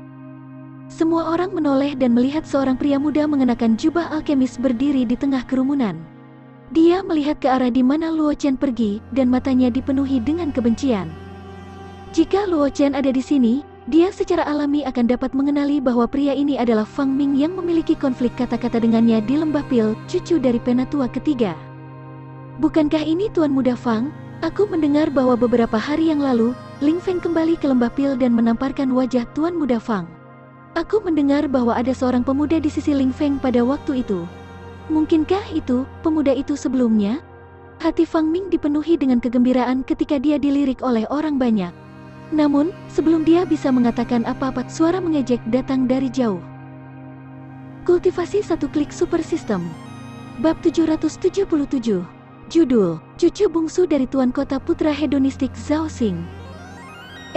Semua orang menoleh dan melihat seorang pria muda mengenakan jubah alkemis berdiri di tengah kerumunan. Dia melihat ke arah di mana Luo Chen pergi, dan matanya dipenuhi dengan kebencian. Jika Luo Chen ada di sini, dia secara alami akan dapat mengenali bahwa pria ini adalah Fang Ming yang memiliki konflik kata-kata dengannya di Lembah Pil, cucu dari penatua ketiga. Bukankah ini Tuan Muda Fang? Aku mendengar bahwa beberapa hari yang lalu, Ling Feng kembali ke Lembah Pil dan menamparkan wajah Tuan Muda Fang. Aku mendengar bahwa ada seorang pemuda di sisi Ling Feng pada waktu itu. Mungkinkah itu, pemuda itu sebelumnya? Hati Fang Ming dipenuhi dengan kegembiraan ketika dia dilirik oleh orang banyak. Namun, sebelum dia bisa mengatakan apa-apa, suara mengejek datang dari jauh. Kultivasi satu klik super system. Bab 777. Judul, Cucu Bungsu dari Tuan Kota Putra Hedonistik Zhao Xing.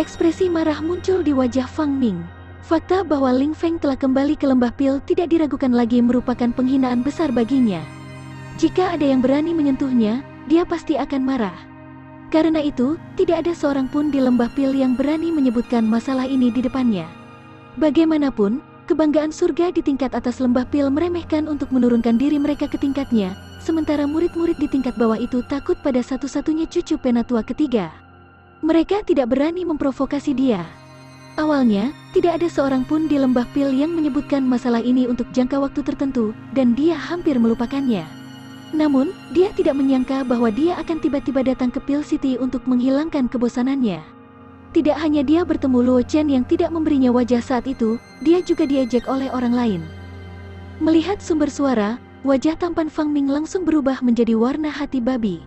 Ekspresi marah muncul di wajah Fang Ming. Fakta bahwa Ling Feng telah kembali ke Lembah Pil tidak diragukan lagi merupakan penghinaan besar baginya. Jika ada yang berani menyentuhnya, dia pasti akan marah. Karena itu, tidak ada seorang pun di Lembah Pil yang berani menyebutkan masalah ini di depannya. Bagaimanapun, kebanggaan surga di tingkat atas Lembah Pil meremehkan untuk menurunkan diri mereka ke tingkatnya, sementara murid-murid di tingkat bawah itu takut pada satu-satunya cucu penatua ketiga. Mereka tidak berani memprovokasi dia. Awalnya, tidak ada seorang pun di Lembah Pil yang menyebutkan masalah ini untuk jangka waktu tertentu, dan dia hampir melupakannya. Namun, dia tidak menyangka bahwa dia akan tiba-tiba datang ke Pil City untuk menghilangkan kebosanannya. Tidak hanya dia bertemu Luo Chen yang tidak memberinya wajah saat itu, dia juga diejek oleh orang lain. Melihat sumber suara, wajah tampan Fang Ming langsung berubah menjadi warna hati babi.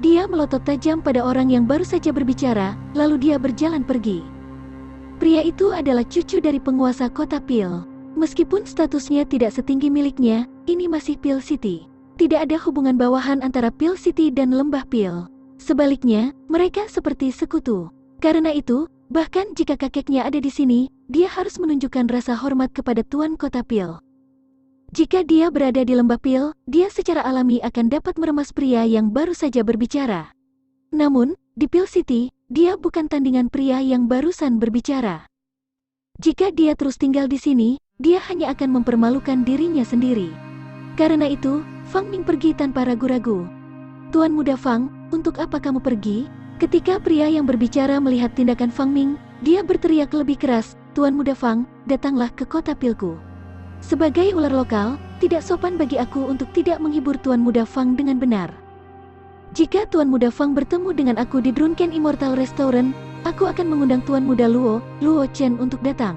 Dia melotot tajam pada orang yang baru saja berbicara, lalu dia berjalan pergi. Pria itu adalah cucu dari penguasa kota Pil. Meskipun statusnya tidak setinggi miliknya, ini masih Pil City. Tidak ada hubungan bawahan antara Pil City dan Lembah Pil. Sebaliknya, mereka seperti sekutu. Karena itu, bahkan jika kakeknya ada di sini, dia harus menunjukkan rasa hormat kepada Tuan Kota Pil. Jika dia berada di Lembah Pil, dia secara alami akan dapat meremas pria yang baru saja berbicara. Namun, di Pil City, dia bukan tandingan pria yang barusan berbicara. Jika dia terus tinggal di sini, dia hanya akan mempermalukan dirinya sendiri. Karena itu, Fang Ming pergi tanpa ragu-ragu. Tuan Muda Fang, untuk apa kamu pergi? Ketika pria yang berbicara melihat tindakan Fang Ming, dia berteriak lebih keras, Tuan Muda Fang, datanglah ke kota Pilku. Sebagai ular lokal, tidak sopan bagi aku untuk tidak menghibur Tuan Muda Fang dengan benar. Jika Tuan Muda Fang bertemu dengan aku di Drunken Immortal Restaurant, aku akan mengundang Tuan Muda Luo Chen untuk datang.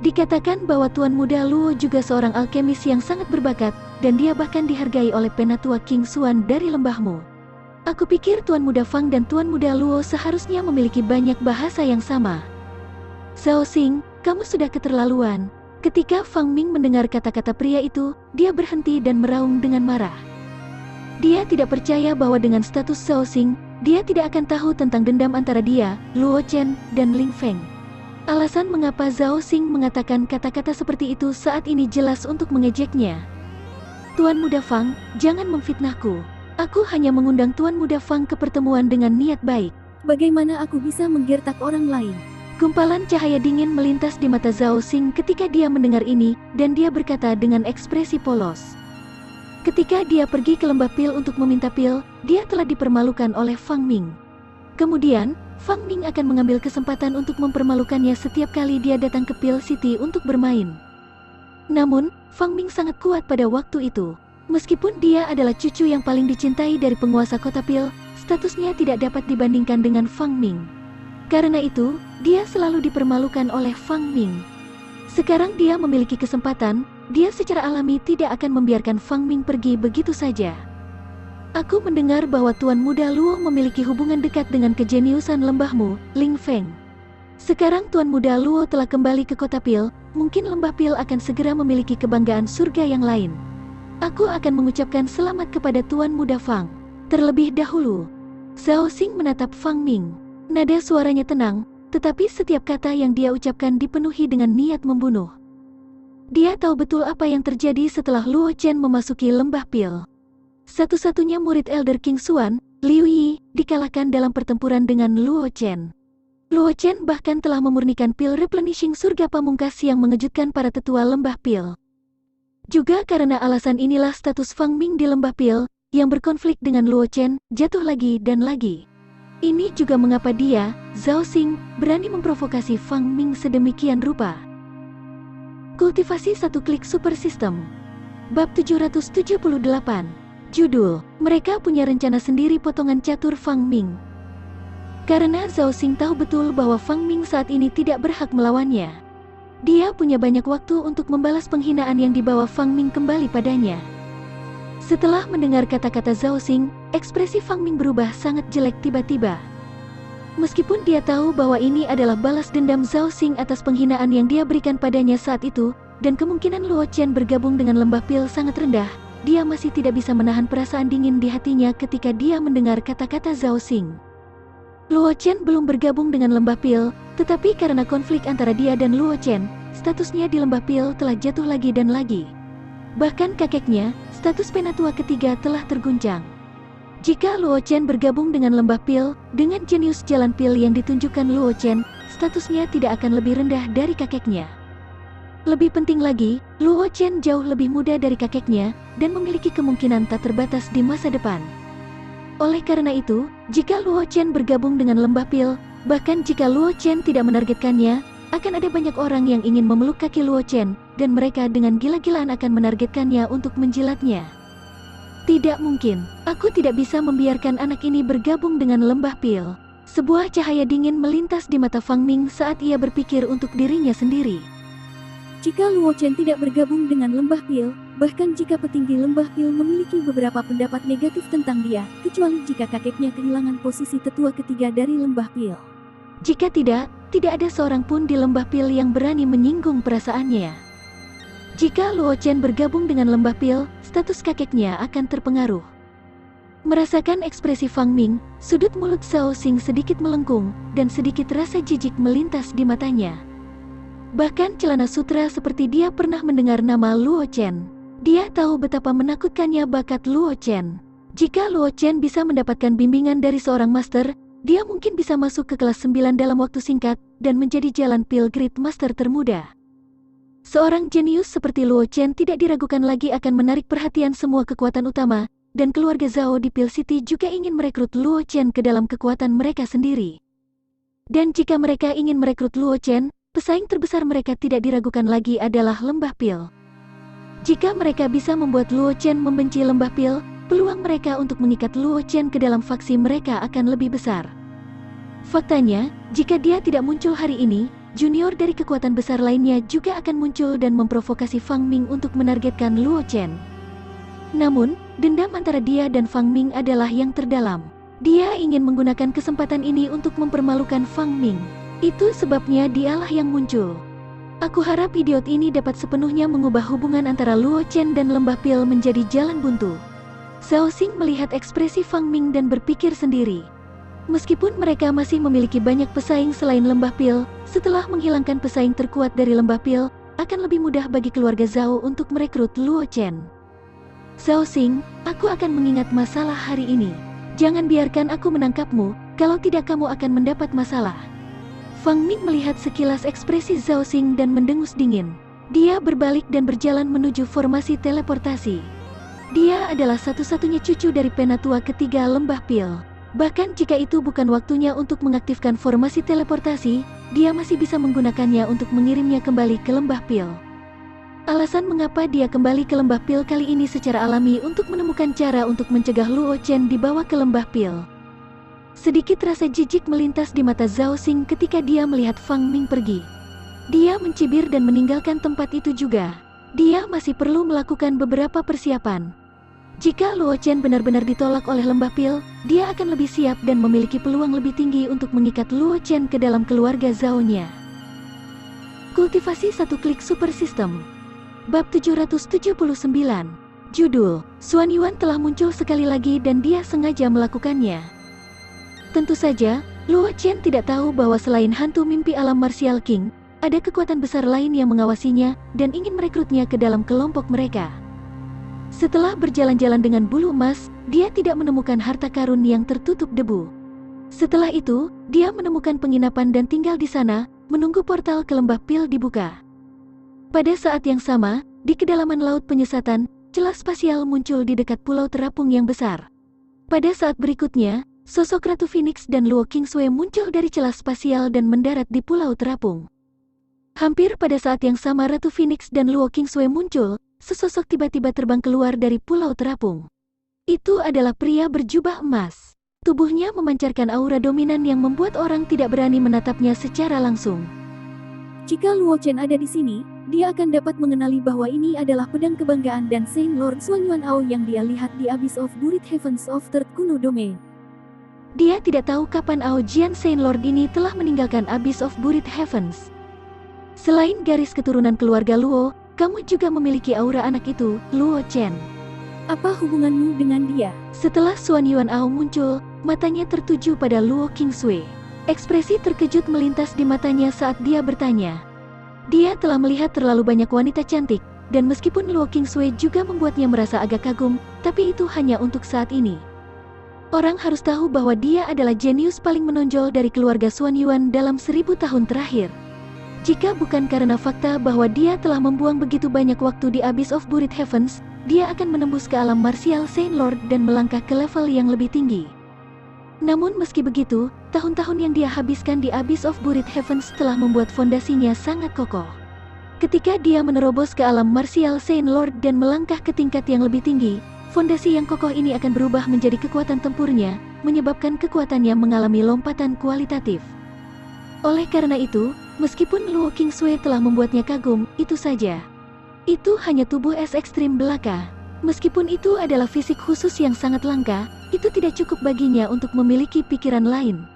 Dikatakan bahwa Tuan Muda Luo juga seorang alkemis yang sangat berbakat, dan dia bahkan dihargai oleh Penatua King Xuan dari lembahmu. Aku pikir Tuan Muda Fang dan Tuan Muda Luo seharusnya memiliki banyak bahasa yang sama. Zhao Xing, kamu sudah keterlaluan. Ketika Fang Ming mendengar kata-kata pria itu, dia berhenti dan meraung dengan marah. Dia tidak percaya bahwa dengan status Zhao Xing, dia tidak akan tahu tentang dendam antara dia, Luo Chen, dan Ling Feng. Alasan mengapa Zhao Xing mengatakan kata-kata seperti itu saat ini jelas untuk mengejeknya. Tuan Muda Fang, jangan memfitnahku. Aku hanya mengundang Tuan Muda Fang ke pertemuan dengan niat baik. Bagaimana aku bisa menggertak orang lain? Gumpalan cahaya dingin melintas di mata Zhao Xing ketika dia mendengar ini, dan dia berkata dengan ekspresi polos. Ketika dia pergi ke lembah pil untuk meminta pil, dia telah dipermalukan oleh Fang Ming. Kemudian, Fang Ming akan mengambil kesempatan untuk mempermalukannya setiap kali dia datang ke Pil City untuk bermain. Namun, Fang Ming sangat kuat pada waktu itu. Meskipun dia adalah cucu yang paling dicintai dari penguasa kota Pil, statusnya tidak dapat dibandingkan dengan Fang Ming. Karena itu, dia selalu dipermalukan oleh Fang Ming. Sekarang dia memiliki kesempatan, dia secara alami tidak akan membiarkan Fang Ming pergi begitu saja. Aku mendengar bahwa Tuan Muda Luo memiliki hubungan dekat dengan kejeniusan lembahmu, Ling Feng. Sekarang Tuan Muda Luo telah kembali ke kota Pil, mungkin lembah Pil akan segera memiliki kebanggaan surga yang lain. Aku akan mengucapkan selamat kepada Tuan Muda Fang. Terlebih dahulu, Zhao Xing menatap Fang Ming. Nada suaranya tenang, tetapi setiap kata yang dia ucapkan dipenuhi dengan niat membunuh. Dia tahu betul apa yang terjadi setelah Luo Chen memasuki lembah Pil. Satu-satunya murid Elder King Xuan, Liu Yi, dikalahkan dalam pertempuran dengan Luo Chen. Luo Chen bahkan telah memurnikan pil replenishing surga pamungkas yang mengejutkan para tetua lembah Pil. Juga karena alasan inilah status Fang Ming di lembah Pil, yang berkonflik dengan Luo Chen, jatuh lagi dan lagi. Ini juga mengapa dia, Zhao Xing, berani memprovokasi Fang Ming sedemikian rupa. Kultivasi satu klik super system. Bab 778. Judul, mereka punya rencana sendiri potongan catur Fang Ming. Karena Zhao Xing tahu betul bahwa Fang Ming saat ini tidak berhak melawannya. Dia punya banyak waktu untuk membalas penghinaan yang dibawa Fang Ming kembali padanya. Setelah mendengar kata-kata Zhao Xing, ekspresi Fang Ming berubah sangat jelek tiba-tiba. Meskipun dia tahu bahwa ini adalah balas dendam Zhao Xing atas penghinaan yang dia berikan padanya saat itu, dan kemungkinan Luo Chen bergabung dengan lembah Pil sangat rendah, dia masih tidak bisa menahan perasaan dingin di hatinya ketika dia mendengar kata-kata Zhao Xing. Luo Chen belum bergabung dengan lembah Pil, tetapi karena konflik antara dia dan Luo Chen, statusnya di lembah Pil telah jatuh lagi dan lagi. Bahkan kakeknya, status penatua ketiga telah terguncang. Jika Luo Chen bergabung dengan lembah Pil, dengan jenius jalan Pil yang ditunjukkan Luo Chen, statusnya tidak akan lebih rendah dari kakeknya. Lebih penting lagi, Luo Chen jauh lebih muda dari kakeknya, dan memiliki kemungkinan tak terbatas di masa depan. Oleh karena itu, jika Luo Chen bergabung dengan lembah Pil, bahkan jika Luo Chen tidak menargetkannya, akan ada banyak orang yang ingin memeluk kaki Luo Chen, dan mereka dengan gila-gilaan akan menargetkannya untuk menjilatnya. Tidak mungkin, aku tidak bisa membiarkan anak ini bergabung dengan lembah Pil. Sebuah cahaya dingin melintas di mata Fang Ming saat ia berpikir untuk dirinya sendiri. Jika Luo Chen tidak bergabung dengan lembah Pil, bahkan jika petinggi lembah Pil memiliki beberapa pendapat negatif tentang dia, kecuali jika kakeknya kehilangan posisi tetua ketiga dari lembah Pil. Jika tidak ada seorang pun di lembah Pil yang berani menyinggung perasaannya. Jika Luo Chen bergabung dengan lembah Pil, status kakeknya akan terpengaruh. Merasakan ekspresi Fang Ming, sudut mulut Zhao Xing sedikit melengkung, dan sedikit rasa jijik melintas di matanya. Bahkan celana sutra seperti dia pernah mendengar nama Luo Chen. Dia tahu betapa menakutkannya bakat Luo Chen. Jika Luo Chen bisa mendapatkan bimbingan dari seorang master, dia mungkin bisa masuk ke kelas 9 dalam waktu singkat, dan menjadi jalan Pil Great Master termuda. Seorang jenius seperti Luo Chen tidak diragukan lagi akan menarik perhatian semua kekuatan utama, dan keluarga Zhao di Pil City juga ingin merekrut Luo Chen ke dalam kekuatan mereka sendiri. Dan jika mereka ingin merekrut Luo Chen, pesaing terbesar mereka tidak diragukan lagi adalah Lembah Pil. Jika mereka bisa membuat Luo Chen membenci Lembah Pil, peluang mereka untuk mengikat Luo Chen ke dalam faksi mereka akan lebih besar. Faktanya, jika dia tidak muncul hari ini, junior dari kekuatan besar lainnya juga akan muncul dan memprovokasi Fang Ming untuk menargetkan Luo Chen. Namun, dendam antara dia dan Fang Ming adalah yang terdalam. Dia ingin menggunakan kesempatan ini untuk mempermalukan Fang Ming. Itu sebabnya dialah yang muncul. Aku harap idiot ini dapat sepenuhnya mengubah hubungan antara Luo Chen dan Lembah Pil menjadi jalan buntu. Xiao Xing melihat ekspresi Fang Ming dan berpikir sendiri. Meskipun mereka masih memiliki banyak pesaing selain Lembah Pil, setelah menghilangkan pesaing terkuat dari Lembah Pil, akan lebih mudah bagi keluarga Zhao untuk merekrut Luo Chen. Xiao Xing, aku akan mengingat masalah hari ini. Jangan biarkan aku menangkapmu, kalau tidak kamu akan mendapat masalah. Fang Ming melihat sekilas ekspresi Xiao Xing dan mendengus dingin. Dia berbalik dan berjalan menuju formasi teleportasi. Dia adalah satu-satunya cucu dari penatua ketiga Lembah Pil. Bahkan jika itu bukan waktunya untuk mengaktifkan formasi teleportasi, dia masih bisa menggunakannya untuk mengirimnya kembali ke Lembah Pil. Alasan mengapa dia kembali ke Lembah Pil kali ini secara alami untuk menemukan cara untuk mencegah Luo Chen dibawa ke Lembah Pil. Sedikit rasa jijik melintas di mata Xiao Xing ketika dia melihat Fang Ming pergi. Dia mencibir dan meninggalkan tempat itu juga. Dia masih perlu melakukan beberapa persiapan. Jika Luo Chen benar-benar ditolak oleh Lembah Pil, dia akan lebih siap dan memiliki peluang lebih tinggi untuk mengikat Luo Chen ke dalam keluarga Zhao-nya. Kultivasi satu klik super system. Bab 779. Judul, Xuan Yuan telah muncul sekali lagi dan dia sengaja melakukannya. Tentu saja, Luo Chen tidak tahu bahwa selain hantu mimpi alam Martial King, ada kekuatan besar lain yang mengawasinya dan ingin merekrutnya ke dalam kelompok mereka. Setelah berjalan-jalan dengan bulu emas, dia tidak menemukan harta karun yang tertutup debu. Setelah itu, dia menemukan penginapan dan tinggal di sana, menunggu portal ke Lembah Pil dibuka. Pada saat yang sama, di kedalaman laut penyesatan, celah spasial muncul di dekat pulau terapung yang besar. Pada saat berikutnya, sosok Ratu Phoenix dan Luo Qingsui muncul dari celah spasial dan mendarat di pulau terapung. Hampir pada saat yang sama Ratu Phoenix dan Luo Qingsui muncul, sesosok tiba-tiba terbang keluar dari pulau terapung. Itu adalah pria berjubah emas. Tubuhnya memancarkan aura dominan yang membuat orang tidak berani menatapnya secara langsung. Jika Luo Chen ada di sini, dia akan dapat mengenali bahwa ini adalah pedang kebanggaan dan Saint Lord Xuan Yuan Ao yang dia lihat di Abyss of Buried Heavens of Third Kuno Domain. Dia tidak tahu kapan Ao Jian Saint Lord ini telah meninggalkan Abyss of Buried Heavens. Selain garis keturunan keluarga Luo, kamu juga memiliki aura anak itu, Luo Chen. Apa hubunganmu dengan dia? Setelah Xuan Yuan Ao muncul, matanya tertuju pada Luo Qingsui. Ekspresi terkejut melintas di matanya saat dia bertanya. Dia telah melihat terlalu banyak wanita cantik, dan meskipun Luo Qingsui juga membuatnya merasa agak kagum, tapi itu hanya untuk saat ini. Orang harus tahu bahwa dia adalah jenius paling menonjol dari keluarga Xuan Yuan dalam 1000 tahun terakhir. Jika bukan karena fakta bahwa dia telah membuang begitu banyak waktu di Abyss of Buried Heavens, dia akan menembus ke alam Martial Saint Lord dan melangkah ke level yang lebih tinggi. Namun meski begitu, tahun-tahun yang dia habiskan di Abyss of Buried Heavens telah membuat fondasinya sangat kokoh. Ketika dia menerobos ke alam Martial Saint Lord dan melangkah ke tingkat yang lebih tinggi, fondasi yang kokoh ini akan berubah menjadi kekuatan tempurnya, menyebabkan kekuatannya mengalami lompatan kualitatif. Oleh karena itu, meskipun Luo Qingsui telah membuatnya kagum, itu saja. Itu hanya tubuh es ekstrim belaka. Meskipun itu adalah fisik khusus yang sangat langka, itu tidak cukup baginya untuk memiliki pikiran lain.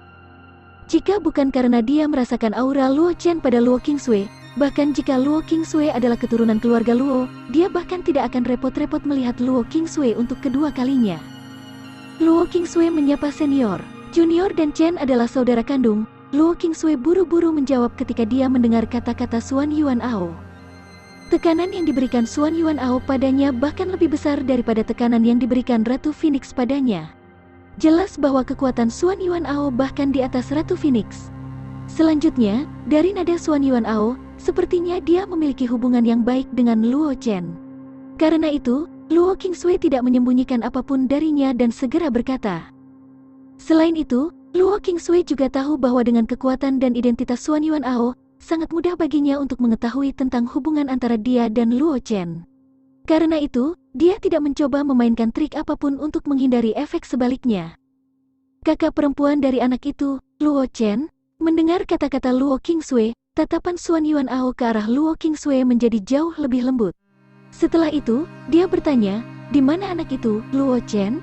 Jika bukan karena dia merasakan aura Luo Chen pada Luo Qingsui, bahkan jika Luo Qingsui adalah keturunan keluarga Luo, dia bahkan tidak akan repot-repot melihat Luo Qingsui untuk kedua kalinya. Luo Qingsui menyapa senior. Junior dan Chen adalah saudara kandung. Luo Qingsui buru-buru menjawab ketika dia mendengar kata-kata Xuan Yuan Ao. Tekanan yang diberikan Xuan Yuan Ao padanya bahkan lebih besar daripada tekanan yang diberikan Ratu Phoenix padanya. Jelas bahwa kekuatan Xuan Yuan Ao bahkan di atas Ratu Phoenix. Selanjutnya, dari nada Xuan Yuan Ao, Sepertinya dia memiliki hubungan yang baik dengan Luo Chen. Karena itu, Luo Qingsui tidak menyembunyikan apapun darinya dan segera berkata. Selain itu, Luo Qingsui juga tahu bahwa dengan kekuatan dan identitas Xuan Yuan Ao, sangat mudah baginya untuk mengetahui tentang hubungan antara dia dan Luo Chen. Karena itu, dia tidak mencoba memainkan trik apapun untuk menghindari efek sebaliknya. Kakak perempuan dari anak itu, Luo Chen, mendengar kata-kata Luo Qingsui, tatapan Xuan Yuan Ao ke arah Luo Qingsui menjadi jauh lebih lembut. Setelah itu, dia bertanya, di mana anak itu, Luo Chen?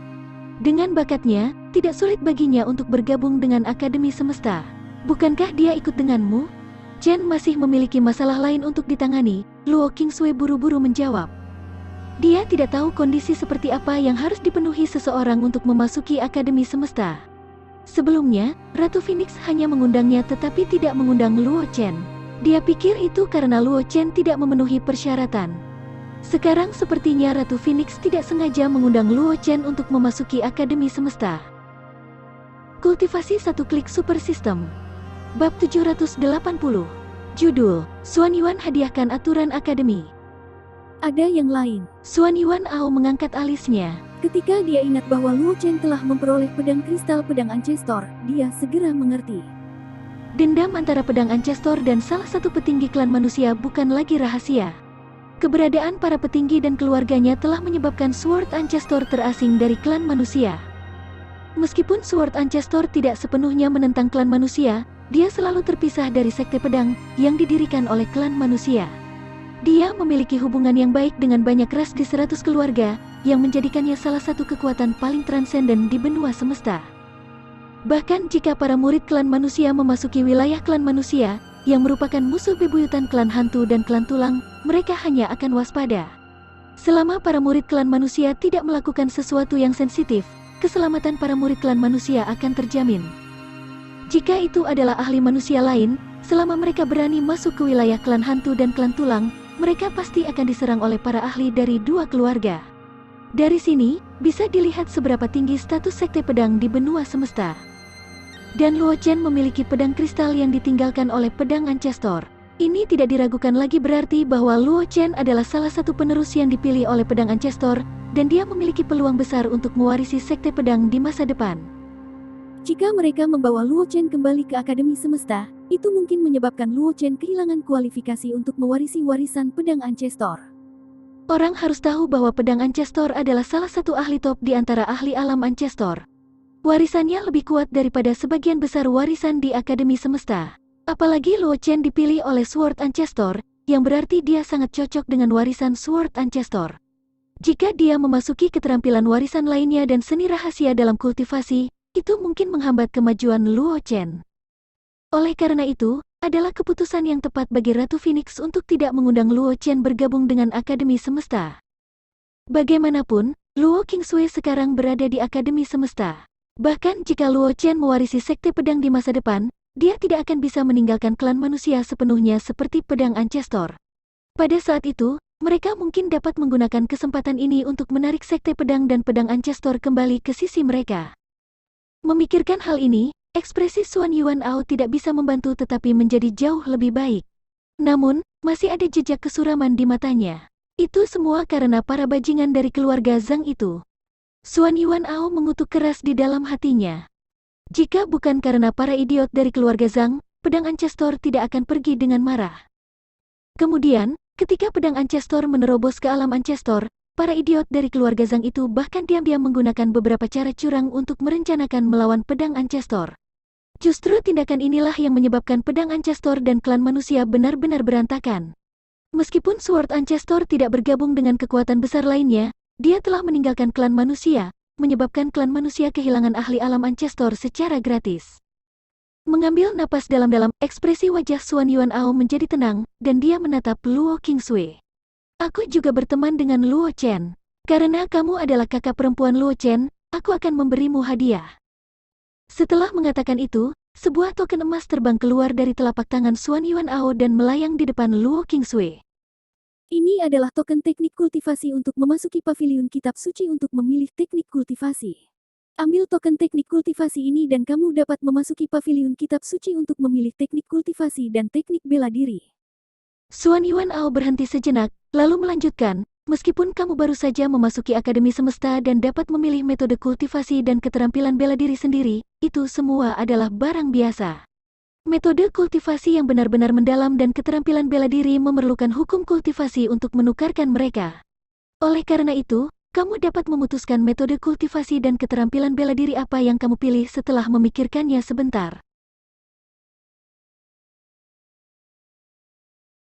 Dengan bakatnya, tidak sulit baginya untuk bergabung dengan Akademi Semesta. Bukankah dia ikut denganmu? Chen masih memiliki masalah lain untuk ditangani, Luo Qingsui buru-buru menjawab. Dia tidak tahu kondisi seperti apa yang harus dipenuhi seseorang untuk memasuki Akademi Semesta. Sebelumnya, Ratu Phoenix hanya mengundangnya tetapi tidak mengundang Luo Chen. Dia pikir itu karena Luo Chen tidak memenuhi persyaratan. Sekarang sepertinya Ratu Phoenix tidak sengaja mengundang Luo Chen untuk memasuki Akademi Semesta. Kultivasi satu klik super system. Bab 780. Judul, Xuan Yuan hadiahkan aturan akademi. Ada yang lain. Xuan Yuan Ao mengangkat alisnya. Ketika dia ingat bahwa Luo Chen telah memperoleh pedang kristal pedang Ancestor, dia segera mengerti. Dendam antara pedang Ancestor dan salah satu petinggi klan manusia bukan lagi rahasia. Keberadaan para petinggi dan keluarganya telah menyebabkan Sword Ancestor terasing dari klan manusia. Meskipun Sword Ancestor tidak sepenuhnya menentang klan manusia, dia selalu terpisah dari sekte pedang yang didirikan oleh klan manusia. Dia memiliki hubungan yang baik dengan banyak ras di 100 keluarga, yang menjadikannya salah satu kekuatan paling transenden di benua semesta. Bahkan jika para murid klan manusia memasuki wilayah klan manusia, yang merupakan musuh bebuyutan klan hantu dan klan tulang, mereka hanya akan waspada. Selama para murid klan manusia tidak melakukan sesuatu yang sensitif, keselamatan para murid klan manusia akan terjamin. Jika itu adalah ahli manusia lain, selama mereka berani masuk ke wilayah klan hantu dan klan tulang, mereka pasti akan diserang oleh para ahli dari dua keluarga. Dari sini, bisa dilihat seberapa tinggi status sekte pedang di benua semesta. Dan Luo Chen memiliki pedang kristal yang ditinggalkan oleh pedang Ancestor. Ini tidak diragukan lagi berarti bahwa Luo Chen adalah salah satu penerus yang dipilih oleh pedang Ancestor, dan dia memiliki peluang besar untuk mewarisi sekte pedang di masa depan. Jika mereka membawa Luo Chen kembali ke Akademi Semesta, itu mungkin menyebabkan Luo Chen kehilangan kualifikasi untuk mewarisi warisan pedang Ancestor. Orang harus tahu bahwa pedang Ancestor adalah salah satu ahli top di antara ahli alam Ancestor. Warisannya lebih kuat daripada sebagian besar warisan di Akademi Semesta. Apalagi Luo Chen dipilih oleh Sword Ancestor, yang berarti dia sangat cocok dengan warisan Sword Ancestor. Jika dia memasuki keterampilan warisan lainnya dan seni rahasia dalam kultivasi, itu mungkin menghambat kemajuan Luo Chen. Oleh karena itu, adalah keputusan yang tepat bagi Ratu Phoenix untuk tidak mengundang Luo Chen bergabung dengan Akademi Semesta. Bagaimanapun, Luo Qingsui sekarang berada di Akademi Semesta. Bahkan jika Luo Chen mewarisi sekte pedang di masa depan, dia tidak akan bisa meninggalkan klan manusia sepenuhnya seperti pedang Ancestor. Pada saat itu, mereka mungkin dapat menggunakan kesempatan ini untuk menarik sekte pedang dan pedang Ancestor kembali ke sisi mereka. Memikirkan hal ini, ekspresi Xuan Yuan Ao tidak bisa membantu tetapi menjadi jauh lebih baik. Namun, masih ada jejak kesuraman di matanya. Itu semua karena para bajingan dari keluarga Zhang itu. Xuan Yuan Ao mengutuk keras di dalam hatinya. Jika bukan karena para idiot dari keluarga Zhang, pedang Ancestor tidak akan pergi dengan marah. Kemudian, ketika pedang Ancestor menerobos ke alam Ancestor, para idiot dari keluarga Zhang itu bahkan diam-diam menggunakan beberapa cara curang untuk merencanakan melawan pedang Ancestor. Justru tindakan inilah yang menyebabkan pedang Ancestor dan klan manusia benar-benar berantakan. Meskipun Sword Ancestor tidak bergabung dengan kekuatan besar lainnya, dia telah meninggalkan klan manusia, menyebabkan klan manusia kehilangan ahli alam Ancestor secara gratis. Mengambil napas dalam-dalam, ekspresi wajah Xuan Yuan Ao menjadi tenang, dan dia menatap Luo Qingsui. Aku juga berteman dengan Luo Chen. Karena kamu adalah kakak perempuan Luo Chen, aku akan memberimu hadiah. Setelah mengatakan itu, sebuah token emas terbang keluar dari telapak tangan Xuan Yuan Ao dan melayang di depan Luo Qingsui. Ini adalah token teknik kultivasi untuk memasuki paviliun kitab suci untuk memilih teknik kultivasi. Ambil token teknik kultivasi ini dan kamu dapat memasuki paviliun kitab suci untuk memilih teknik kultivasi dan teknik bela diri. Xuan Yuan Ao berhenti sejenak, lalu melanjutkan, meskipun kamu baru saja memasuki Akademi Semesta dan dapat memilih metode kultivasi dan keterampilan bela diri sendiri, itu semua adalah barang biasa. Metode kultivasi yang benar-benar mendalam dan keterampilan bela diri memerlukan hukum kultivasi untuk menukarkan mereka. Oleh karena itu, kamu dapat memutuskan metode kultivasi dan keterampilan bela diri apa yang kamu pilih setelah memikirkannya sebentar.